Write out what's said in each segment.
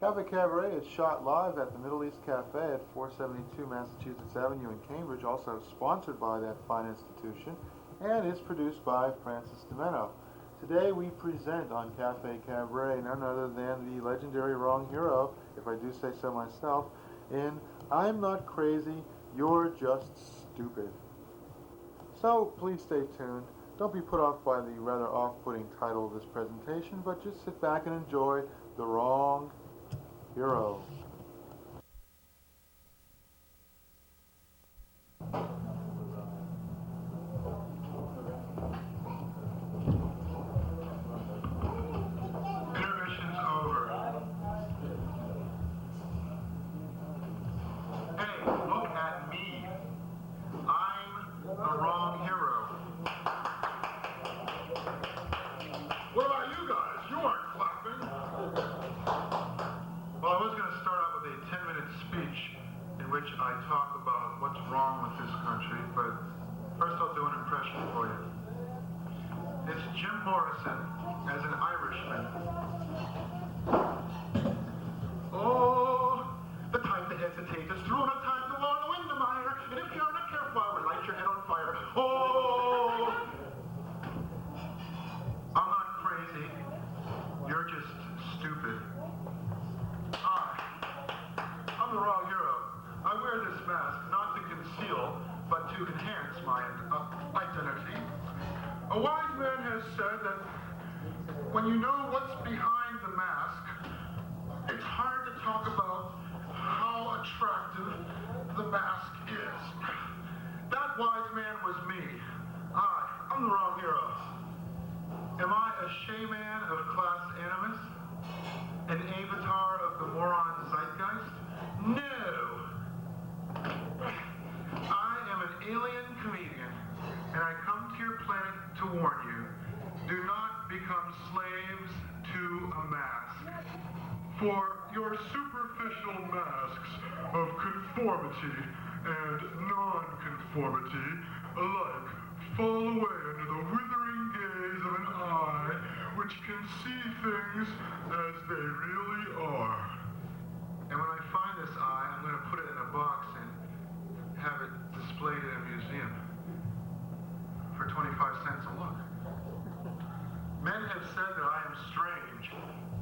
Cafe Cabaret is shot live at the Middle East Cafe at 472 Massachusetts Avenue in Cambridge, also sponsored by that fine institution, and is produced by Francis DiMenno. Today we present on Cafe Cabaret none other than the legendary Wrong Hero, if I do say so myself, in I'm Not Crazy, You're Just Stupid. So please stay tuned. Don't be put off by the rather off-putting title of this presentation, but just sit back and enjoy the Wrong Hero. Intermission's over. Hey, look at me. I'm the Wrong Hero. What about you guys? You aren't clapping. Well, I was going to start out with a 10-minute speech in which I talk about what's wrong with this country, but first I'll do an impression for you. It's Jim Morrison as an Irishman. Oh, the type that hesitates is through no time to wallow in the mire, and if you're not careful, I will light your head on fire. Oh, I'm not crazy. You're just stupid. I'm the Wrong Hero. I wear this mask not to conceal, but to enhance my identity. A wise man has said that when you know what's behind the mask, it's hard to talk about how attractive the mask is. That wise man was me. I'm the Wrong Hero. Am I a shaman of class animus? An avatar of the moron zeitgeist? No! I am an alien comedian, and I come to your planet to warn you. Do not become slaves to a mask. For your superficial masks of conformity and non-conformity alike fall away under the withering gaze of an eye which can see things as they really are. And when I find this eye, I'm going to put it in a box and have it displayed in a museum for 25 cents a look. Men have said that I am strange,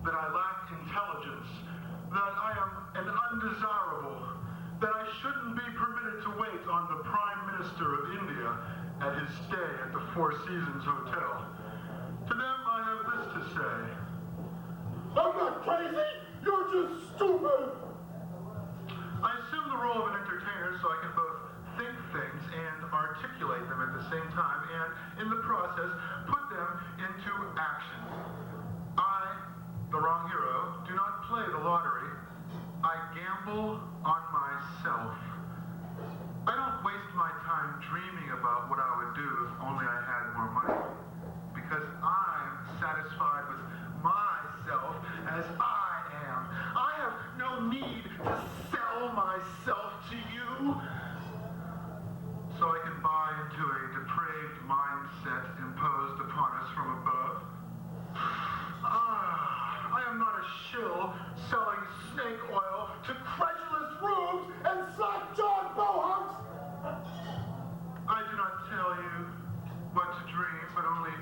that I lack intelligence, that I am an undesirable, that I shouldn't be permitted to wait on the Prime Minister of India at his stay at the Four Seasons Hotel. To them, I have this to say. I'm not crazy! You're just stupid! I assume the role of an entertainer so I can both think things and articulate them at the same time, and in the process, put them into action. I, the Wrong Hero, do not play the lottery. I gamble on myself. I don't waste my time dreaming about what I would do if only I had more money, because I'm satisfied with myself as I am. I have no need to sell myself to you, so I can buy into a depraved mindset imposed upon us from above. I am not a shill selling snake oil to credulous rubes and slack-jawed bohunks. I do not tell you what to dream, but only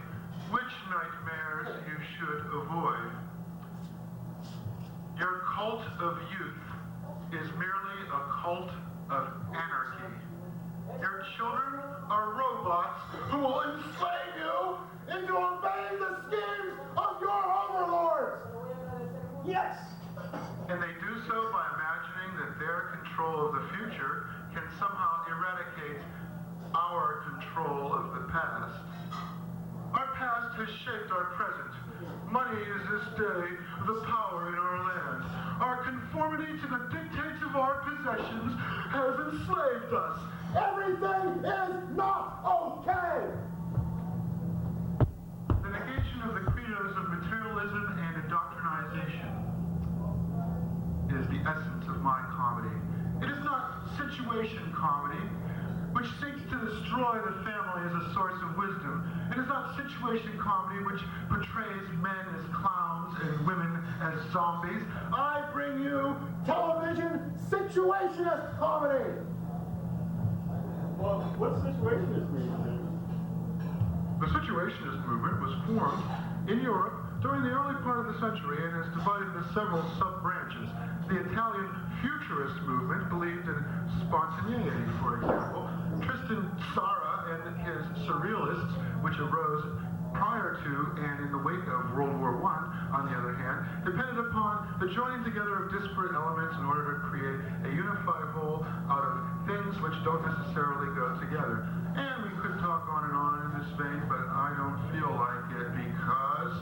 which nightmares you should avoid. Your cult of youth is merely a cult of anarchy. Your children are robots who will enslave you into obeying the schemes of your overlords. Yes! And they do so by imagining that their control of the future can somehow eradicate our control of the past. Our past has shaped our present. Money is this day the power in our land. Our conformity to the dictates of our possessions has enslaved us. Everything is not okay! The negation of the credos of materialism and indoctrination is the essence of my comedy. It is not situation comedy, which seeks to destroy the family as a source of wisdom. It is not situation comedy which portrays men as clowns clowns and women as zombies. I bring you Television situationist comedy. Well, what situationist movement? The Situationist movement was formed in Europe during the early part of the century and is divided into several sub-branches. The Italian Futurist movement believed in spontaneity, for example. Tristan Tzara and his Surrealists, which arose prior to and in the wake of World War I, on the other hand, depended upon the joining together of disparate elements in order to create a unified whole out of things which don't necessarily go together. And we could talk on and on in this vein, but I don't feel like it because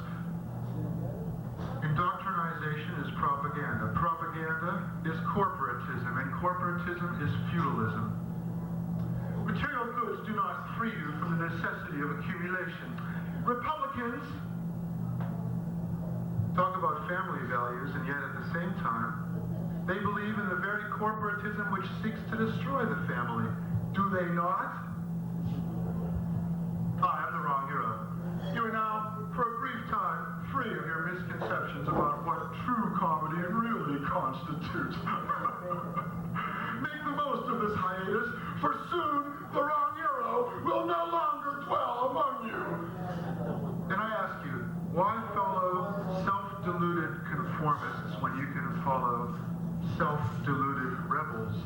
indoctrination is propaganda. Propaganda is corporatism, and corporatism is feudalism. Material goods do not free you from the necessity of accumulation. Republicans talk about family values, and yet at the same time, they believe in the very corporatism which seeks to destroy the family. Do they not? I am the wrong hero. You are now, for a brief time, free of your misconceptions about what true comedy really constitutes. Make the most of this hiatus, for soon the wrong hero will no longer dwell among you. And I ask you, why follow self-deluded conformists when you can follow self-deluded rebels?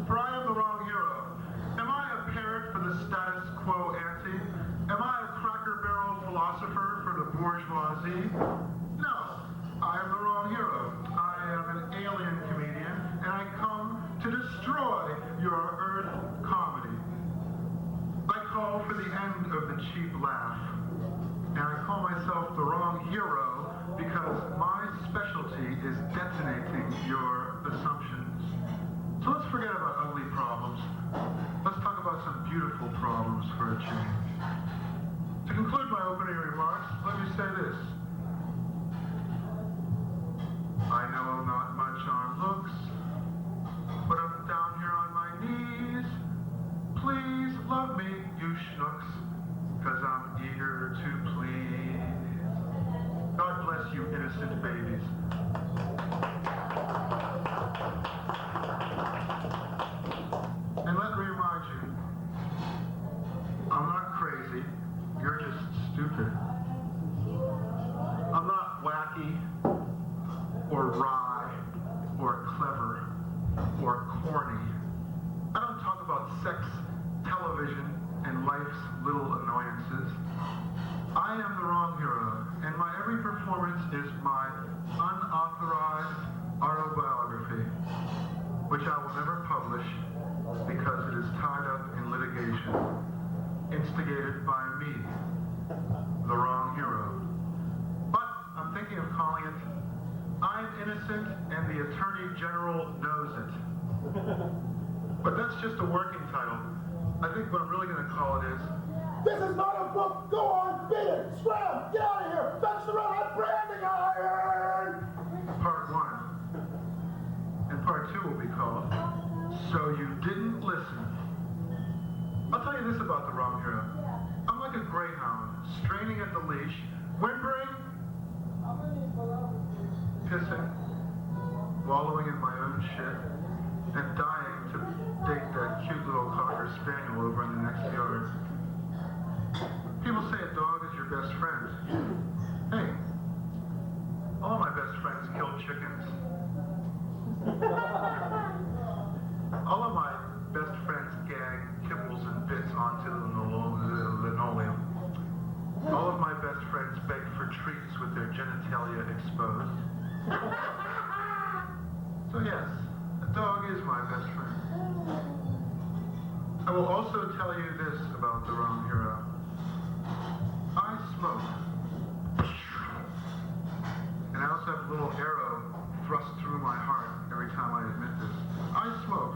For I am the wrong hero. Am I a parrot for the status quo ante? Am I a cracker barrel philosopher for the bourgeoisie? No, I am the wrong hero. I am an alien comedian, and I come to destroy your Earth comedy. I call for the end of the cheap laugh, and I call myself the wrong hero because my specialty is detonating your assumptions. So let's forget about ugly problems. Let's talk about some beautiful problems for a change. To conclude my opening remarks, let me say this. I know not much on looks, but I'm down here on my knees. Please love me, you schnooks, 'cause I'm eager to please. God bless you, innocent babies. And let me remind you, I'm not crazy, you're just stupid. I'm not wacky, or wry, or clever, or corny. I don't talk about sex, television, and life's little annoyances. I am the wrong hero, and my every performance is my unauthorized autobiography, which I will never publish because it is tied up in litigation, instigated by me, the wrong hero. But I'm thinking of calling it I'm Innocent and the Attorney General Knows It. But that's just a working title. I think what I'm really going to call it is This is not a book. Go on, beat it. Scram. Get out of here. Fetch the red hot branding iron. Part 1. And Part 2 will be called So You Didn't Listen. I'll tell you this about the wrong hero. I'm like a greyhound, straining at the leash, whimpering, pissing, wallowing in my own shit, and dying to date that cute little cocker spaniel over in the next yard. People say a dog is your best friend. Hey, all my best friends kill chickens. All of my best friends gag kibbles and bits onto the linoleum. All of my best friends beg for treats with their genitalia exposed. So yes, a dog is my best friend. I will also tell you this about the wrong hero. I smoke. And I also have a little arrow thrust through my heart every time I admit this. I smoke.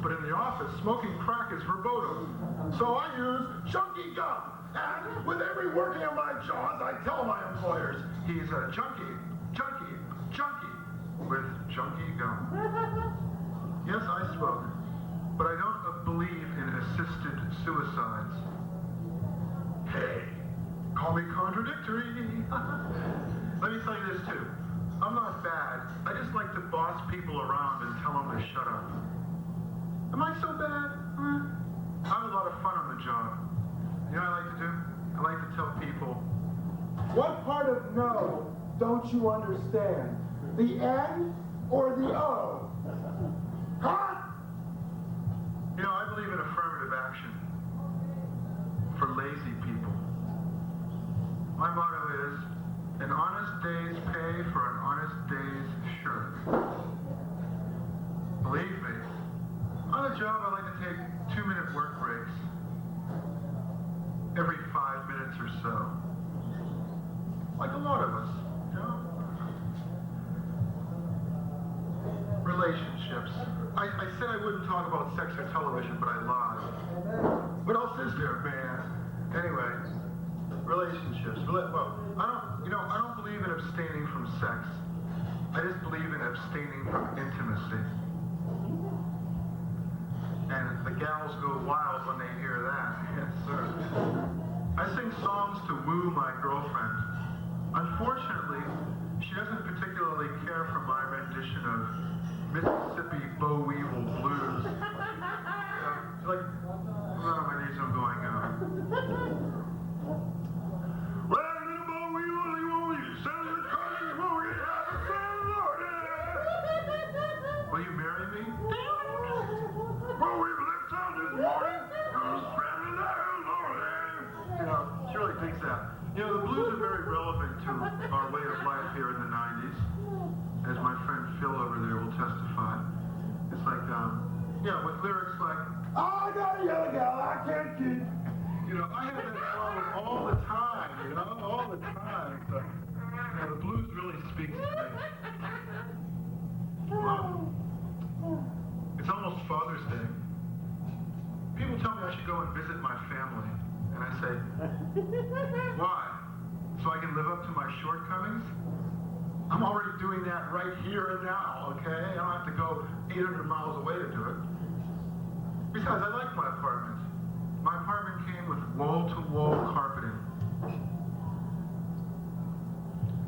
But in the office, smoking crack is verboten. So I use chunky gum. And with every working of my jaws, I tell my employers, he's a junkie, junkie, junkie with chunky gum. Yes, I smoke, but I don't believe in assisted suicides. Hey, Call me contradictory. Let me tell you this too. I'm not bad. I just like to boss people around and tell them to shut up. Am I so bad? I have a lot of fun on the job. You know what I like to do? I like to tell people, what part of no don't you understand? The N or the O? Huh? you know, I believe in affirmative action for lazy people. My motto is, an honest day's pay for an honest day's shirt. Believe me, on the job I like to take 2-minute work breaks every 5 minutes or so. Like a lot of us, you know? Relationships. I said I wouldn't talk about sex or television, but I lied. What else is there, man? Anyway, relationships. Well, I don't believe in abstaining from sex. I just believe in abstaining from intimacy. And the gals go wild when they hear that. Yes, sir. I sing songs to woo my girlfriend. Unfortunately, she doesn't particularly care for my rendition of Mississippi Boll Weevil blues. She's like, oh, my knees are going out. Well, little Boll Weevil, you want me to sell your cotton before we have a family? Will you marry me? Well, we've left town this morning. You know, she really thinks that. You know, the blues are very relevant to our way of life here in the 90s, as my friend Phil over there will testify. It's like, with lyrics like, I got a yellow gal I can't keep. you know, I have that song all the time, you know, all the time. So, the blues really speaks to me. Wow. It's almost Father's Day. People tell me I should go and visit my family. And I say, why? So I can live up to my shortcomings? I'm already doing that right here and now, okay? I don't have to go 800 miles away to do it. Besides, I like my apartment. My apartment came with wall-to-wall carpeting.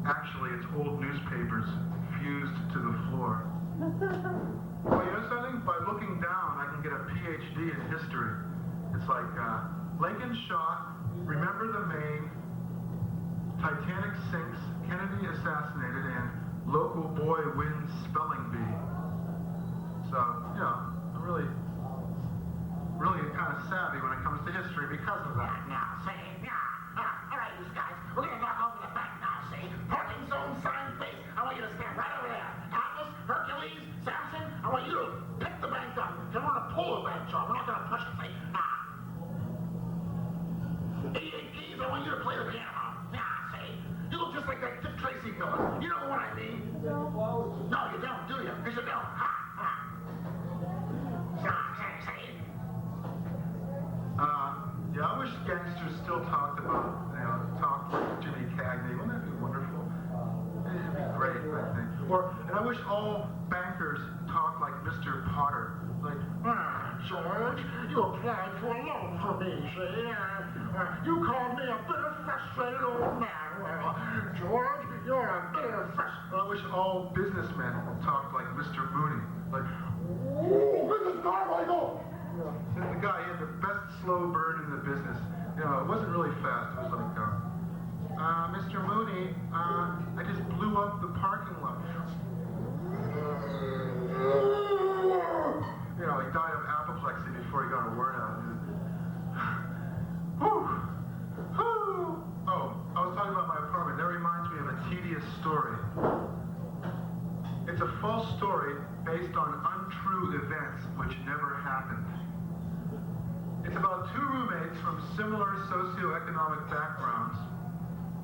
Actually, it's old newspapers fused to the floor. Well, you know something? By looking down, I can get a PhD in history. It's like, Lincoln shot, remember the Maine, Titanic sinks, Kennedy assassinated, and local boy wins spelling bee. So, you know, I'm really kind of savvy when it comes to history because of that. Now, see, all right, you guys, we're gonna talk over the fact now, see? Parking zone sign face, I want you to stand right over there. Atlas, Hercules, Samson, I want you to pick the bank up. If you want to pull a bank jar, we're not gonna push it, see? Keys, I want you to play the piano. See? You look just like that Dick Tracy villain. You know what I mean? No, you don't, do you? Because you don't. See? Yeah, I wish gangsters still talked like Jimmy Cagney. Wouldn't that be wonderful? It'd be great, I think. And I wish all bankers talked like Mr. Potter. Like, George, you applied for a loan for me, see? You called me a bitter, frustrated old man. Well, George, you're a bitter, frustrated... I wish all businessmen talked like Mr. Mooney. Like, Ooh, Mrs. Carmichael! the guy, he had the best slow burn in the business. You know, it wasn't really fast. It was like, Mr. Mooney, I just blew up the parking lot. You know, he died of apoplexy before he got a word out. Oh, I was talking about my apartment. That reminds me of a tedious story. It's a false story based on untrue events which never happened. It's about two roommates from similar socioeconomic backgrounds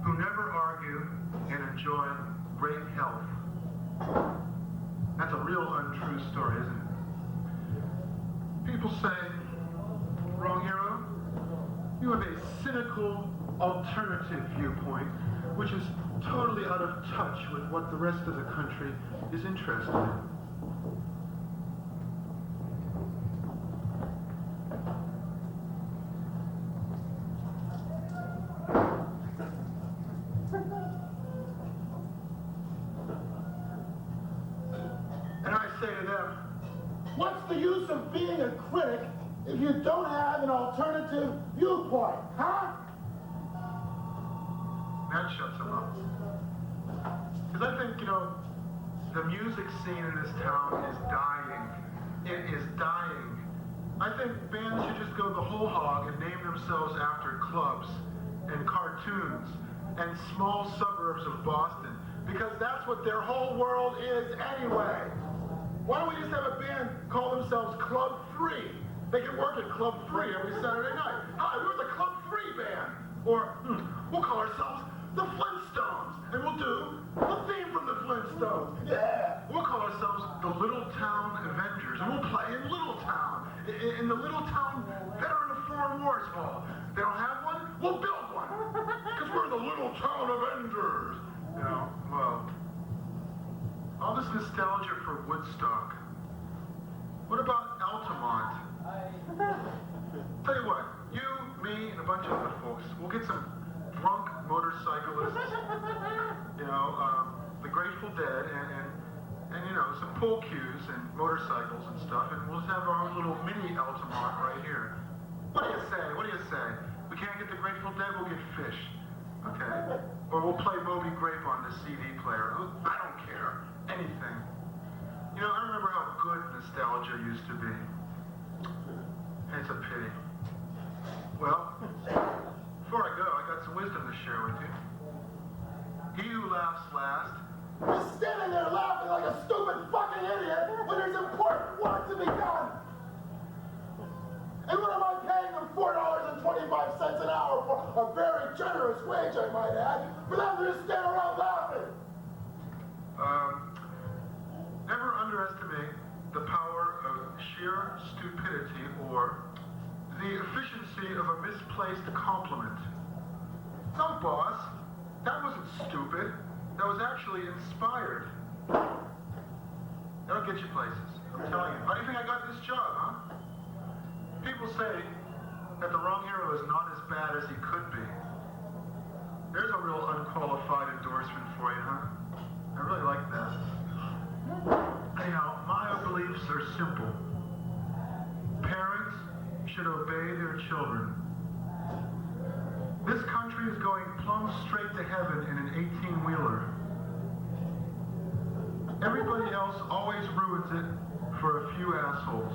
who never argue and enjoy great health. That's a real untrue story, isn't it? People say, wrong hero, you have a cynical alternative viewpoint, which is totally out of touch with what the rest of the country is interested in. What's the use of being a critic if you don't have an alternative viewpoint, huh? That shuts him up. Because I think, the music scene in this town is dying. It is dying. I think bands should just go the whole hog and name themselves after clubs and cartoons and small suburbs of Boston, because that's what their whole world is anyway. Why don't we just have a band call themselves Club 3? They can work at Club 3 every Saturday night. Hi, we're the Club 3 band. Or, we'll call ourselves the Flintstones, and we'll do the theme from the Flintstones. Yeah! We'll call ourselves the Little Town Avengers, and we'll play in Little Town. In the Little Town Veteran of Foreign Wars Hall. They don't have one? We'll build one. Because we're the Little Town Avengers. Well, all this nostalgia for Woodstock. What about Altamont? Tell you what, you, me, and a bunch of other folks, we'll get some drunk motorcyclists, the Grateful Dead, and some pool cues and motorcycles and stuff, and we'll just have our own little mini Altamont right here. What do you say? What do you say? We can't get the Grateful Dead, we'll get Fish, okay? Or we'll play Moby Grape on the CD player. I don't care. Anything. I remember how good nostalgia used to be. It's a pity. Well, before I go, I got some wisdom to share with you. He who laughs last. You're standing there laughing like a stupid fucking idiot when there's important work to be done. And what am I paying them $4.25 an hour for? A very generous wage, I might add, for them to just stand around laughing. Never underestimate the power of sheer stupidity or the efficiency of a misplaced compliment. No, boss, that wasn't stupid. That was actually inspired. That'll get you places, I'm telling you. How do you think I got this job, huh? People say that the wrong hero is not as bad as he could be. There's a real unqualified endorsement for you, huh? I really like that. Anyhow, my beliefs are simple. Parents should obey their children. This country is going plumb straight to heaven in an 18-wheeler. Everybody else always ruins it for a few assholes.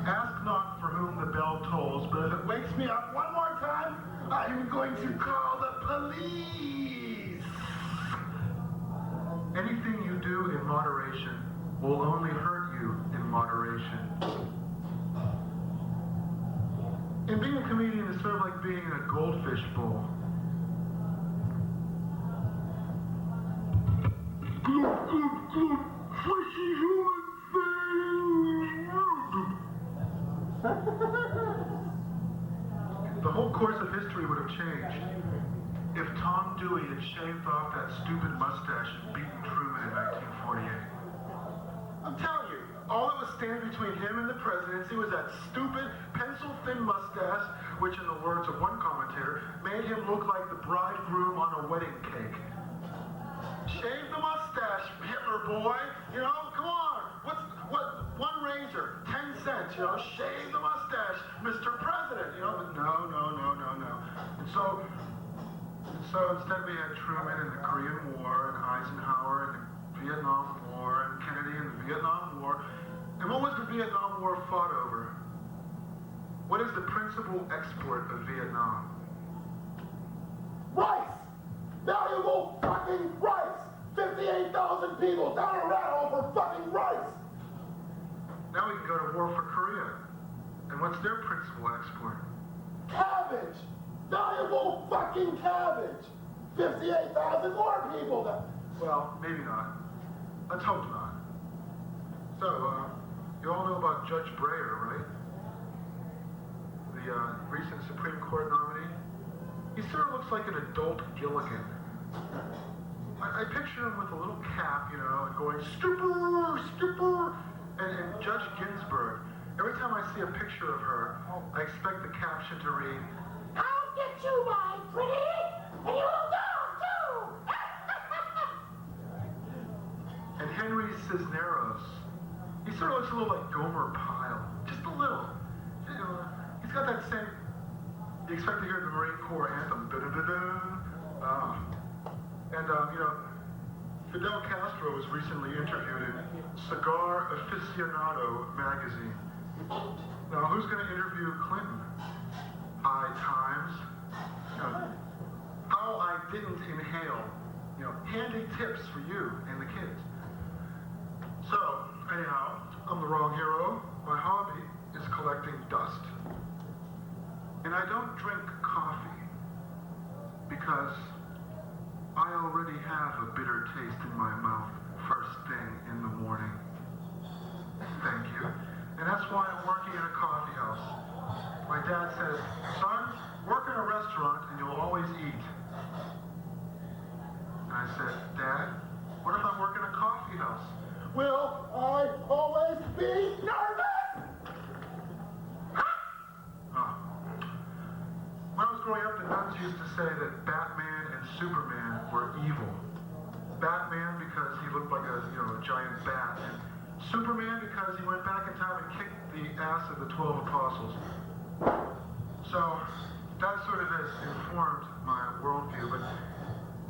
Ask not for whom the bell tolls, but if it wakes me up one more time, I'm going to call the police. Anything you do in moderation will only hurt you in moderation. And being a comedian is sort of like being in a goldfish bowl. Fishy human thing. The whole course of history would have changed if Tom Dewey had shaved off that stupid mustache and beaten Truman in 1948. I'm telling you, all that was standing between him and the presidency was that stupid, pencil-thin mustache, which, in the words of one commentator, made him look like the bridegroom on a wedding cake. Shave the mustache, Hitler boy. Come on. What? One razor, 10 cents. Shave the mustache, Mr. President. But no. And so instead we had Truman and the Korean War and Eisenhower and the Vietnam War and Kennedy and the Vietnam War. And what was the Vietnam War fought over? What is the principal export of Vietnam? Rice! Valuable fucking rice! 58,000 people down a rat hole for fucking rice! Now we can go to war for Korea. And what's their principal export? Cabbage! Valuable fucking cabbage! 58,000 more people! Well, maybe not. Let's hope not. So, you all know about Judge Breyer, right? The recent Supreme Court nominee. He sort of looks like an adult Gilligan. I picture him with a little cap, and going, skipper! And Judge Ginsburg, every time I see a picture of her, I expect the caption to read, I'll get you, my pretty, and you will go, too! and Henry Cisneros, He sort of looks a little like Gomer Pyle, just a little. You know, he's got that same. You expect to hear the Marine Corps anthem, da-da-da-da. And you know, Fidel Castro was recently interviewed in Cigar Aficionado magazine. Now, who's going to interview Clinton? High Times. You know, how I didn't inhale. You know, handy tips for you and the kids. So, anyhow, I'm the wrong hero. My hobby is collecting dust. And I don't drink coffee because I already have a bitter taste in my mouth first thing in the morning. Thank you. And that's why I'm working in a coffee house. My dad says, son, work in a restaurant and you'll always eat. And I said, Dad, what if I work in a coffee house? Will I always be nervous? Oh. When I was growing up, the nuns used to say that Batman and Superman were evil. Batman because he looked like a giant bat, and Superman because he went back in time and kicked the ass of the 12 apostles. So that sort of has informed my worldview, but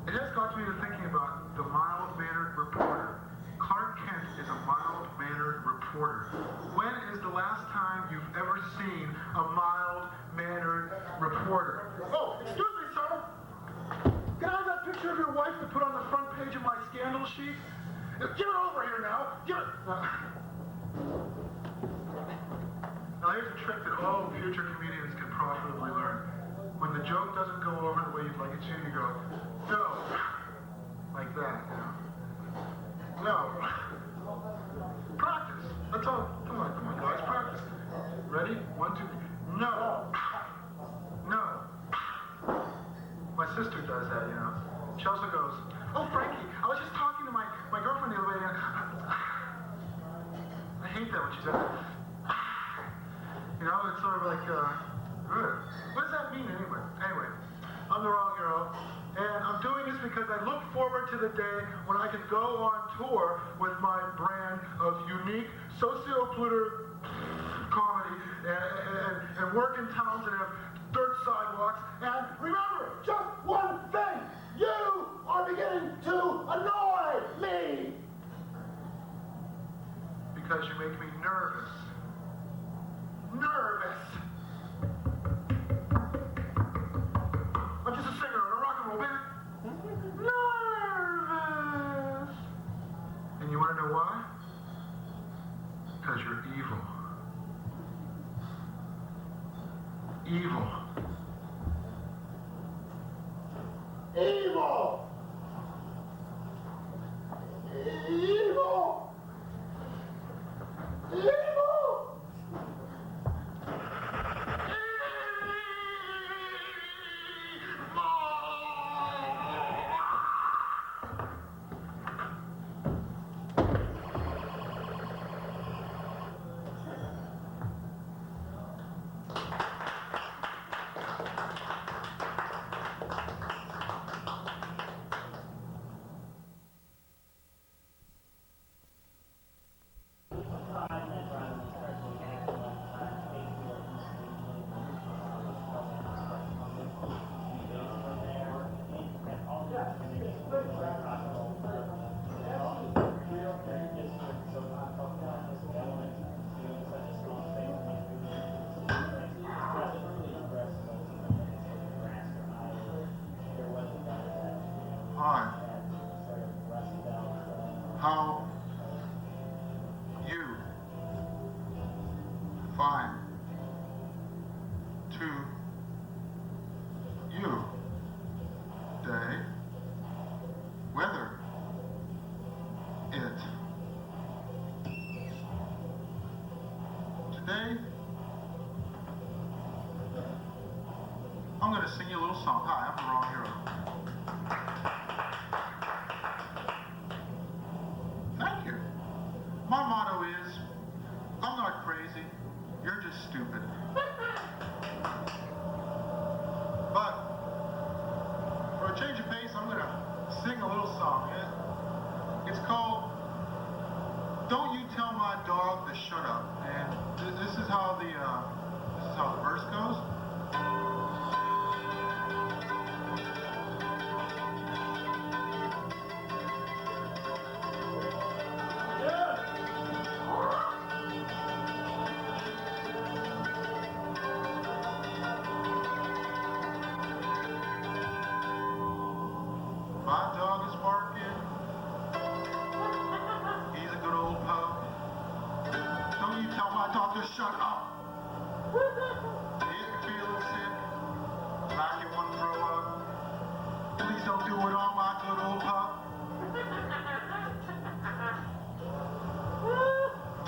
it has got me to thinking about the mild-mannered reporter. Clark Kent is a mild-mannered reporter. When is the last time you've ever seen a mild-mannered reporter? Oh, excuse me, sir. Can I have that picture of your wife to put on the front page of my scandal sheet? Give it over here now. Give it. Now here's a trick that all future comedians can profitably learn. When the joke doesn't go over the way you'd like it to, you go, no, like that, you know. No. Practice. That's all. Come on, guys, practice. Ready? 1, 2, 3. No. No. My sister does that, you know. She also goes, oh, Frankie, I was just talking to my girlfriend the other day, and I hate that when she says that. You know, it's sort of like, good. What does that mean anyway? Anyway, I'm the wrong hero. And I'm doing this because I look forward to the day when I can go on tour with my brand of unique socio-polluter comedy and work in towns that have dirt sidewalks. And remember, just one thing, you are beginning to annoy me. Because you make me nervous. Nervous. I'm just a singer in a rock and roll band. Nervous. And you want to know why? Because you're evil. Evil. Evil! Evil! Evil! Hi. How you find to you day whether it today I'm going to sing you a little song. Hi, I'm the wrong hero. Thank you. My motto is, I'm not crazy, you're just stupid. But, for a change of pace, I'm gonna sing a little song. It's called, Don't You Tell My Dog to shut up. And this is how the verse goes. My dog is barking. He's a good old pup. Don't you tell my dog to shut up. If you're feeling sick, like you want to throw up, please don't do it on my good old pup.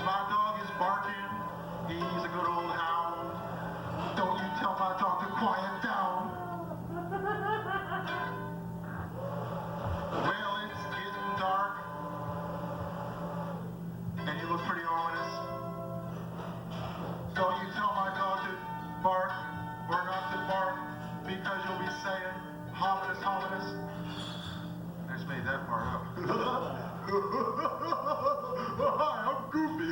My dog is barking. He's a good old hound. Don't you tell my dog to quiet down. Well, it's getting dark, and you look pretty ominous. Don't you tell my dog to bark or not to bark, because you'll be saying, hominous, hominous. I just made that part up. Hi, I'm Goofy.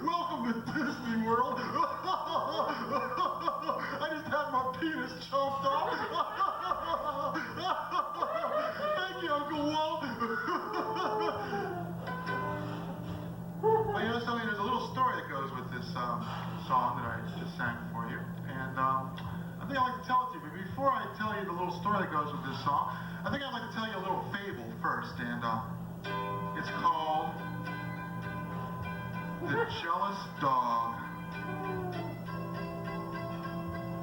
Welcome to Disney World. I just had my penis chopped off. Thank you, Uncle Walt. Well, you know something, there's a little story that goes with this song that I just sang for you. And I think I'd like to tell it to you. But before I tell you the little story that goes with this song, I think I'd like to tell you a little fable first. And it's called The Jealous Dog.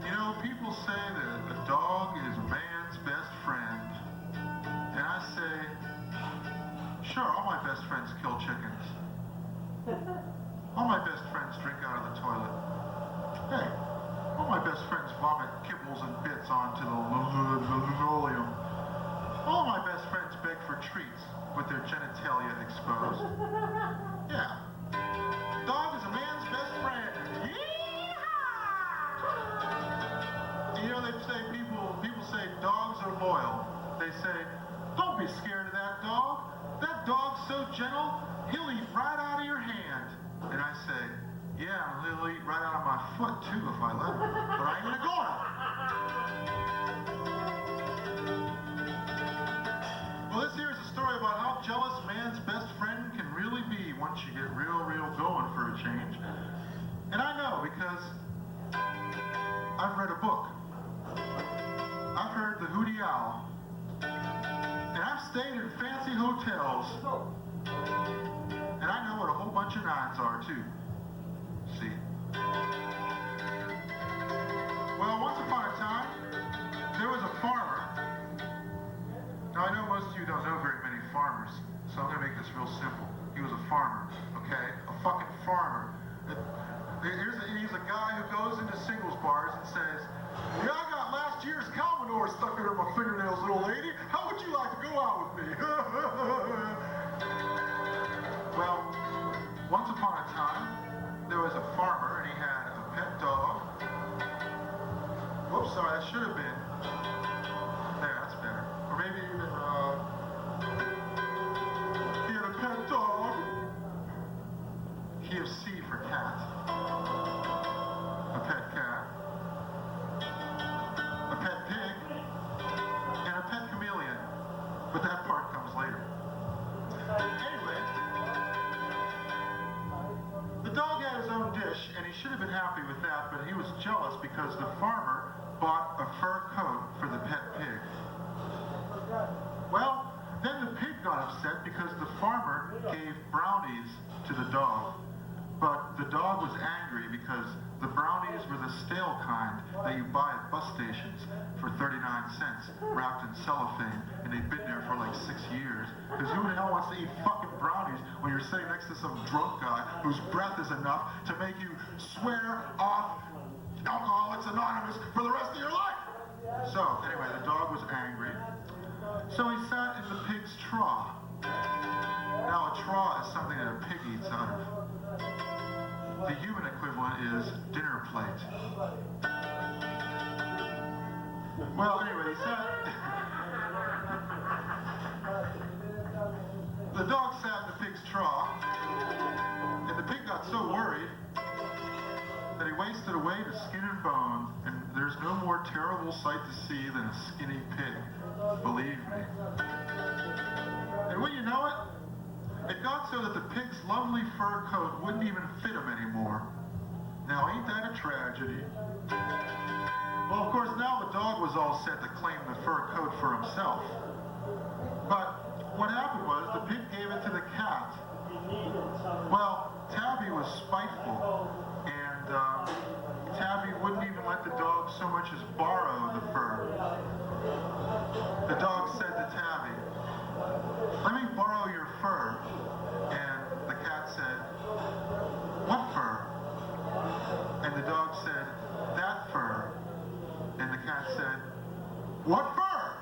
You know, people say that a dog is man's best friend. And I say, sure, all my best friends kill chickens. All my best friends drink out of the toilet. Hey, all my best friends vomit kibbles and bits onto the linoleum. All my best friends beg for treats with their genitalia exposed. Yeah. Dog is a man's best friend. Yeehaw! You know, they say people say dogs are loyal. They say, don't be scared of that dog. That dog's so gentle, he'll eat right out of your hand. And I say, yeah, he'll eat right out of my foot too if I let him. But I ain't gonna go on. Well, this here is a story about how jealous man's best friend can really be once you get real going for a change. And I know because I've read a book. I've heard the Hootie Owl. And I've stayed in fancy hotels. And I know what a whole bunch of nines are too. See? Well, once upon a time, there was a farmer. Now, I know most of you don't know very many farmers, so I'm going to make this real simple. He was a farmer, okay? A fucking farmer. He's a guy who goes into singles bars and says, yeah, I got last year's Commodore stuck under my fingernails, little lady. How would you like to go out with me? Well, once upon a time, there was a farmer and he had a pet dog. Whoops, sorry, that should have been. There, that's better. Or maybe even, he had a pet dog. He has C for cat. A pet cat. A pet pig. And a pet chameleon. But that part comes later. Anyway, the dog had his own dish, and he should have been happy with that, but he was jealous because the farmer bought a fur coat for the pet pig. Well, then the pig got upset because the farmer gave brownies to the dog. But the dog was angry because the brownies were the stale kind that you buy at bus stations for 39 cents, wrapped in cellophane, and they've been there for like 6 years. Because who the hell wants to eat fucking brownies when you're sitting next to some drunk guy whose breath is enough to make you swear off Alcoholics Anonymous for the rest of your life? So, anyway, the dog was angry. So he sat in the pig's trough. Now, a trough is something that a pig eats out of. The human equivalent is dinner plate. Well, anyway, he sat. The dog sat in the pig's trough, wasted away to skin and bone, and there's no more terrible sight to see than a skinny pig, believe me. And when you know it got so that the pig's lovely fur coat wouldn't even fit him anymore. Now, ain't that a tragedy? Well, of course, now the dog was all set to claim the fur coat for himself. But what happened was the pig gave it to the cat. Well, Tabby was spiteful, and Tabby wouldn't even let the dog so much as borrow the fur. The dog said to Tabby, "Let me borrow your fur." And the cat said, "What fur?" And the dog said, "That fur." And the cat said, "What fur?"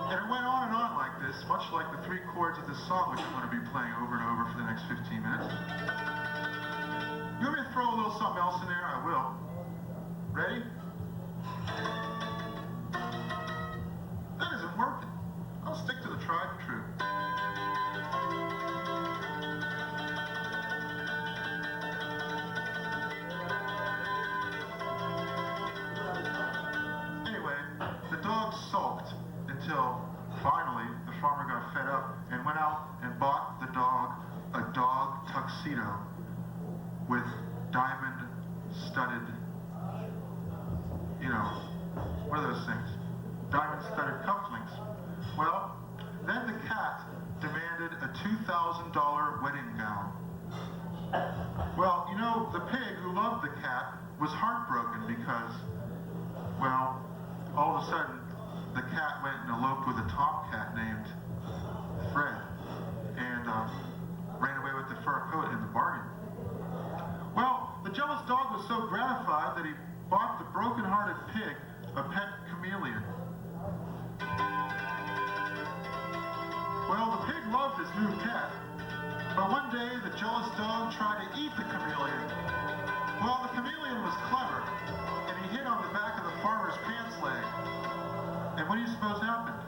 And it went on and on like this, much like the three chords of this song, which I'm going to be playing over and over for the next 15 minutes. You want me to throw a little something else in there? I will. Ready? That isn't working. I'll stick to the tried and true. Anyway, the dog sulked until finally the farmer got fed up and went out and bought the dog a dog tuxedo with diamond-studded, what are those things? Diamond-studded cufflinks. Well, then the cat demanded a $2,000 wedding gown. Well, the pig who loved the cat was heartbroken because, well, all of a sudden, the cat went and eloped with a tomcat named Fred and ran away with the fur coat in the bargain. Well, the jealous dog was so gratified that he bought the broken-hearted pig a pet chameleon. Well, the pig loved his new pet, but one day the jealous dog tried to eat the chameleon. Well, the chameleon was clever, and he hid on the back of the farmer's pants leg. And what do you suppose happened?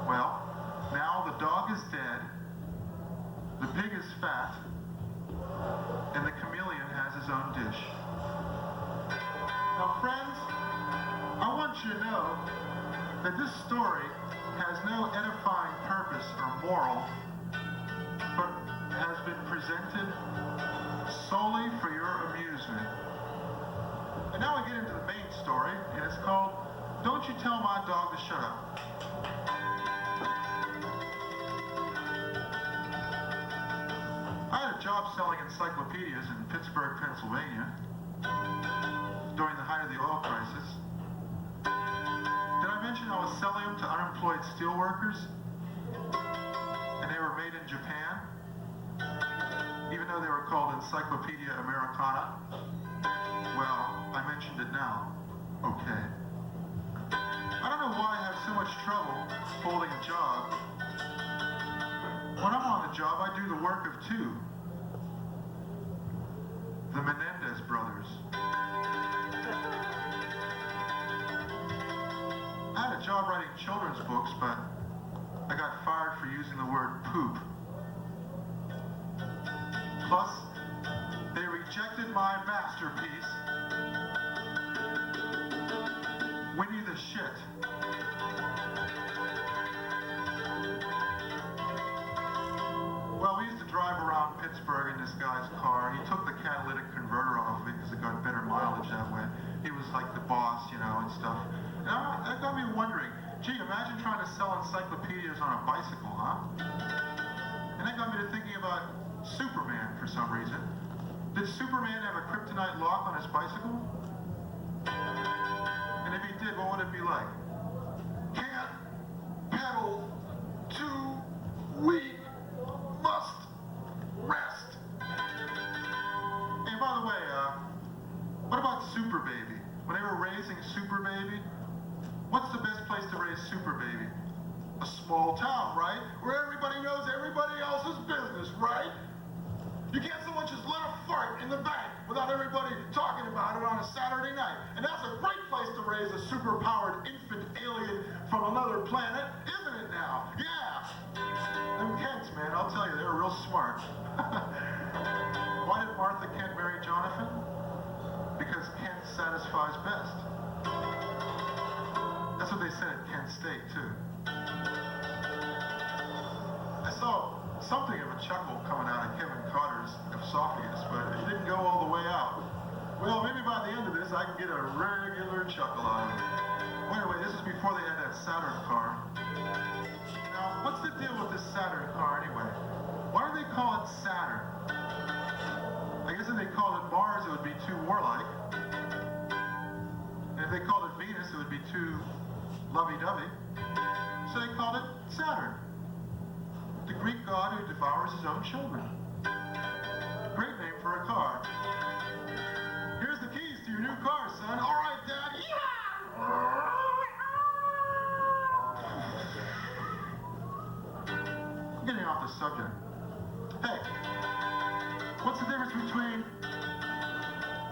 Well, now the dog is dead, the pig is fat, and the chameleon has his own dish. Now, friends, I want you to know that this story has no edifying purpose or moral, but has been presented solely for your amusement. And now we get into the main story, and it's called "Don't You Tell My Dog to Shut Up." I had a job selling encyclopedias in Pittsburgh, Pennsylvania, during the height of the oil crisis. Did I mention I was selling them to unemployed steelworkers? And they were made in Japan? Even though they were called Encyclopedia Americana? Well, I mentioned it now. Okay. I don't know why I have so much trouble holding a job. When I'm on the job, I do the work of two. The Menendez brothers. I had a job writing children's books, but I got fired for using the word poop. Plus, they rejected my masterpiece, Winnie the Shit. Well, we used to drive around Pittsburgh in this guy's car. He took the catalytic converter off of it because it got better mileage that way. He was like the boss, and stuff. And that got me wondering, gee, imagine trying to sell encyclopedias on a bicycle, huh? And that got me to thinking about Superman for some reason. Did Superman have a kryptonite lock on his bicycle? And if he did, what would it be like? Can't pedal, too weak, must rest. And by the way, what about Super Baby? When they were raising Super Baby, what's the best place to raise Super Baby? A small town, right? Where everybody knows everybody else's business, right? You can't so much as let a fart in the bank without everybody talking about it on a Saturday night. And that's a great place to raise a super-powered infant alien from another planet, isn't it now? Yeah! Them Kents, man, I'll tell you, they were real smart. Why did Martha can't marry Jonathan? Because Kent satisfies best. That's what they said at Kent State, too. I saw something of a chuckle coming out of Kevin Carter's esophagus, but it didn't go all the way out. Well, maybe by the end of this, I can get a regular chuckle out of it. Wait, this is before they had that Saturn car. Now, what's the deal with this Saturn car anyway? Why do they call it Saturn? I guess if they called it Mars, it would be too warlike. And if they called it Venus, it would be too lovey-dovey. So they called it Saturn, the Greek god who devours his own children. Great name for a car. Here's the keys to your new car, son. All right, Dad. I'm getting off the subject. Hey, what's the difference between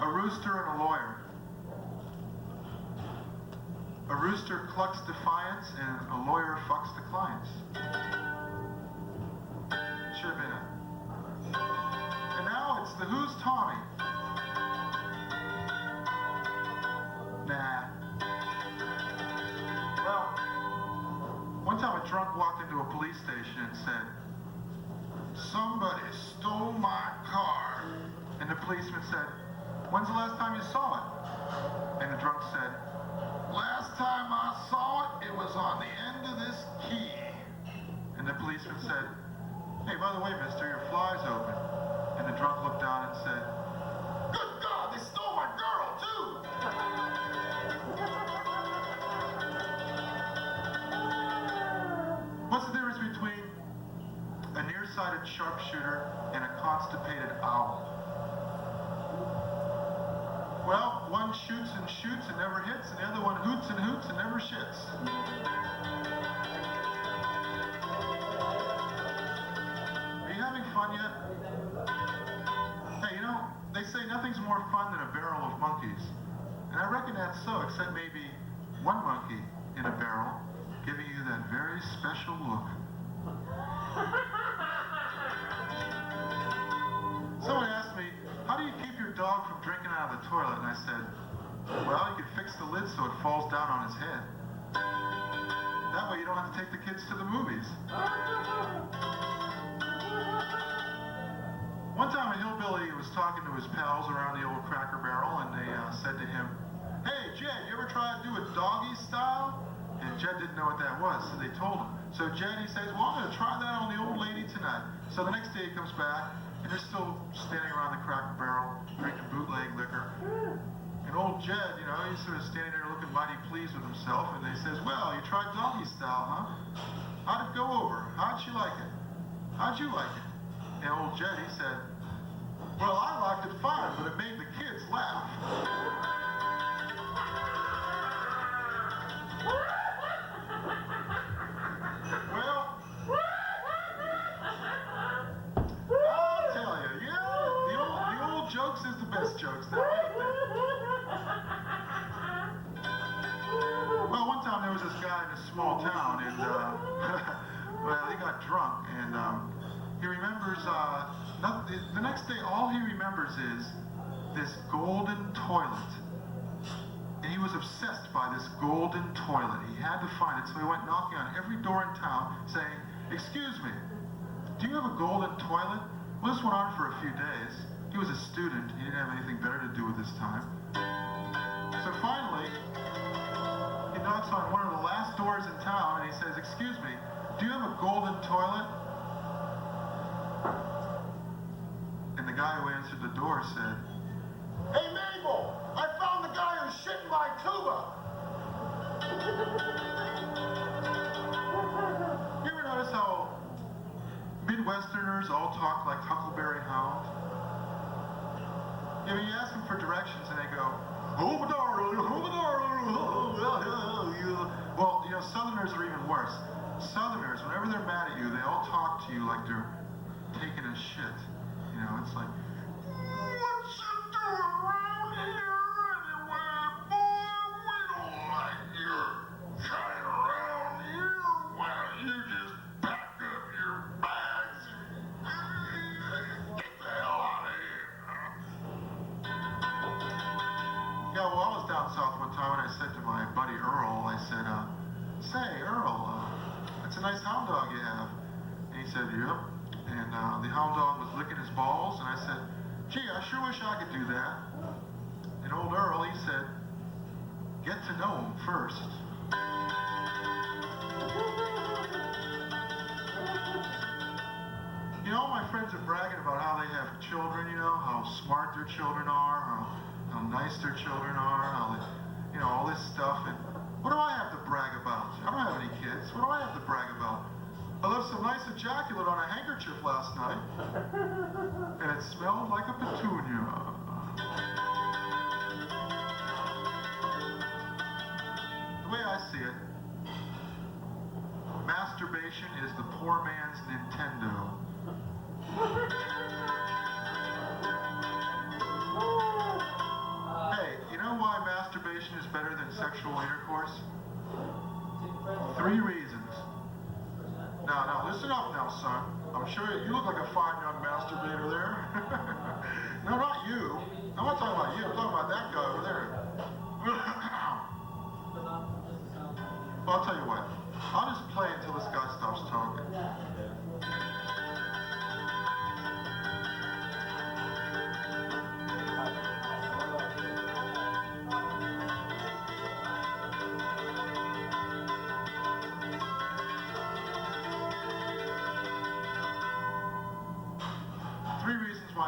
a rooster and a lawyer? A rooster clucks defiance and a lawyer fucks the clients. Should have been it. And now it's the Who's Tommy? Nah. Well, one time a drunk walked into a police station and said, "Somebody stole my car." And the policeman said, "When's the last time you saw it?" And the drunk said, "Last time I saw it, it was on the end of this key." And the policeman said, "Hey, by the way, mister, your fly's open." And the drunk looked down and said, "Good God, they stole my girl, too!" What's the difference between a nearsighted sharpshooter and a constipated owl? Well, one shoots and shoots and never hits, and the other one hoots and hoots and never shits. Are you having fun yet? Hey, you know, they say nothing's more fun than a barrel of monkeys. And I reckon that's so, except maybe one monkey in a barrel giving you that very special look. Someone asked me, "How do you keep your dog from drinking out of the toilet?" And I said, "Well, you can fix the lid so it falls down on his head. That way you don't have to take the kids to the movies." One time a hillbilly was talking to his pals around the old Cracker Barrel, and they said to him, "Hey, Jed, you ever try to do a doggy style?" And Jed didn't know what that was, so they told him. So Jed, he says, "Well, I'm going to try that on the old lady tonight." So the next day he comes back, and they're still standing around the Cracker Barrel, drinking bootleg liquor. And old Jed, you know, he's sort of standing there looking mighty pleased with himself, and he says, "Well, you tried doggy style, huh? How'd it go over? How'd you like it? How'd you like it?" And old Jed, he said, "Well, I liked it fine, but it made the kids laugh." Well, I'll tell you, yeah, the old jokes is the best jokes. Well, one time there was this guy in a small town, and well, he got drunk, and he remembers the next day. All he remembers is this golden toilet. And he was obsessed by this golden toilet. He had to find it, so he went knocking on every door in town saying, "Excuse me, do you have a golden toilet?" Well, this went on for a few days. He was a student. He didn't have anything better to do with his time. So finally, he knocks on one of the last doors in town, and he says, "Excuse me, do you have a golden toilet?" And the guy who answered the door said, "Hey, Mabel, I found the guy who shit in my tuba." You ever notice how Midwesterners all talk like Huckleberry Hound? You know, you ask them for directions and they go, "Oh, darling, oh, darling, oh, yeah." Well, you know, Southerners are even worse. Southerners, whenever they're mad at you, they all talk to you like they're taking a shit. You know, it's like, "What you doing around here anyway, boy? We don't like your kind around here. Why don't you just pack up your bags and get the hell out of here?" said, yep. And the hound dog was licking his balls, and I said, gee, I sure wish I could do that. And old Earl, he said, get to know him first. You know, all my friends are bragging about how they have children, you know, how smart their children are, how nice their children are, how they, you know, all this stuff. And what do I have to brag about? I don't have any kids. What do I have to brag about? I left some nice ejaculate on a handkerchief last night, and it smelled like a petunia. The way I see it, masturbation is the poor man's Nintendo. Hey, you know why masturbation is better than sexual intercourse? 3 reasons. Now, listen up now, son. I'm sure you look like a fine young masturbator there. No, not you. I'm not talking about you. I'm talking about that guy over there. Well, I'll tell you what. I'll just play until this guy stops talking.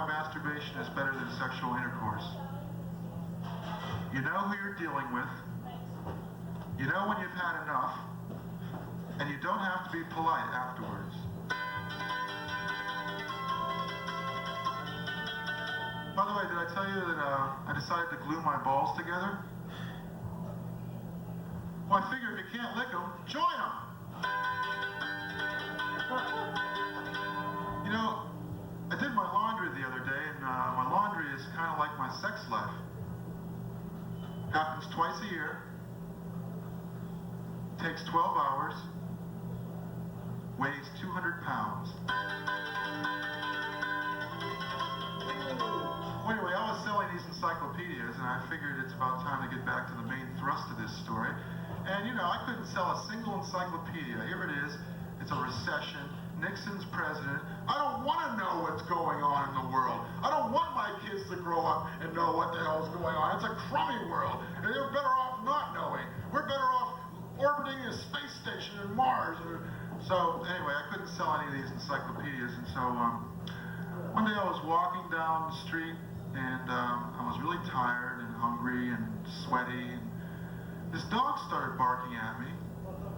Masturbation is better than sexual intercourse. You know who you're dealing with. You know when you've had enough. And you don't have to be polite afterwards. By the way, did I tell you that I decided to glue my balls together? Well, I figure if you can't lick them, join them! You know, I did my laundry the other day, and my laundry is kind of like my sex life. Happens twice a year. Takes 12 hours. Weighs 200 pounds. Well, anyway, I was selling these encyclopedias, and I figured it's about time to get back to the main thrust of this story. And, you know, I couldn't sell a single encyclopedia. Here it is. It's a recession. Nixon's president. I don't want to know what's going on in the world. I don't want my kids to grow up and know what the hell is going on. It's a crummy world, and they're better off not knowing. We're better off orbiting a space station in Mars. So anyway, I couldn't sell any of these encyclopedias, and so one day I was walking down the street, and I was really tired and hungry and sweaty, and this dog started barking at me,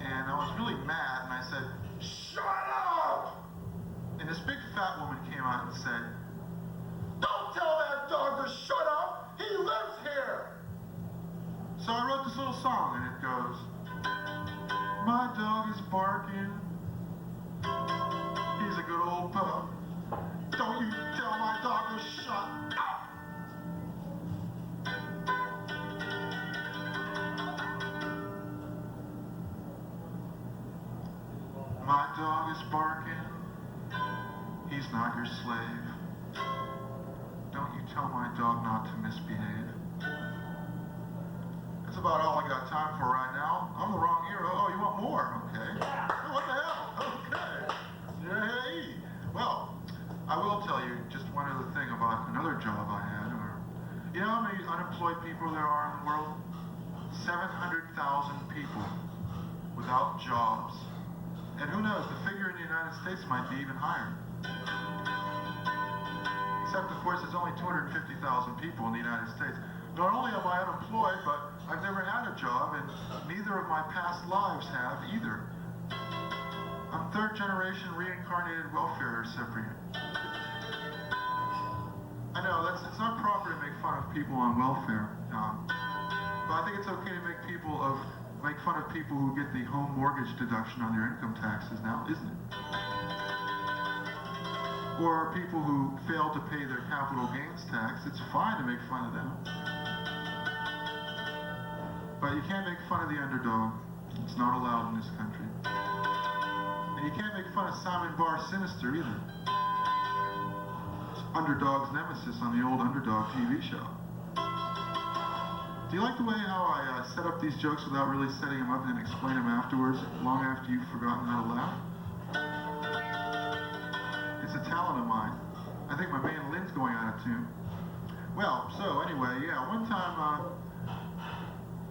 and I was really mad, and I said, "Shut up!" And this big fat woman came out and said, "Don't tell that dog to shut up! He lives here!" So I wrote this little song, and it goes, "My dog is barking. He's a good old pup. Don't you tell my dog to shut up!" My dog is barking. He's not your slave. Don't you tell my dog not to misbehave. That's about all I got time for right now. I'm the wrong hero. Oh, you want more? Okay. Oh, what the hell? Okay. Yay. Well, I will tell you just one other thing about another job I had. You know how many unemployed people there are in the world? 700,000 people without jobs. And who knows, the figure in the United States might be even higher. Except, of course, there's only 250,000 people in the United States. Not only am I unemployed, but I've never had a job, and neither of my past lives have either. I'm third-generation reincarnated welfare recipient. I know, it's not proper to make fun of people on welfare, but I think it's okay to make fun of people who get the home mortgage deduction on their income taxes now, isn't it? Or people who fail to pay their capital gains tax. It's fine to make fun of them. But you can't make fun of the underdog. It's not allowed in this country. And you can't make fun of Simon Bar Sinister either. It's Underdog's nemesis on the old Underdog TV show. Do you like the way how I set up these jokes without really setting them up and then explain them afterwards, long after you've forgotten how to laugh? It's a talent of mine. I think my mandolin's going out of tune. Well, so anyway, yeah, one time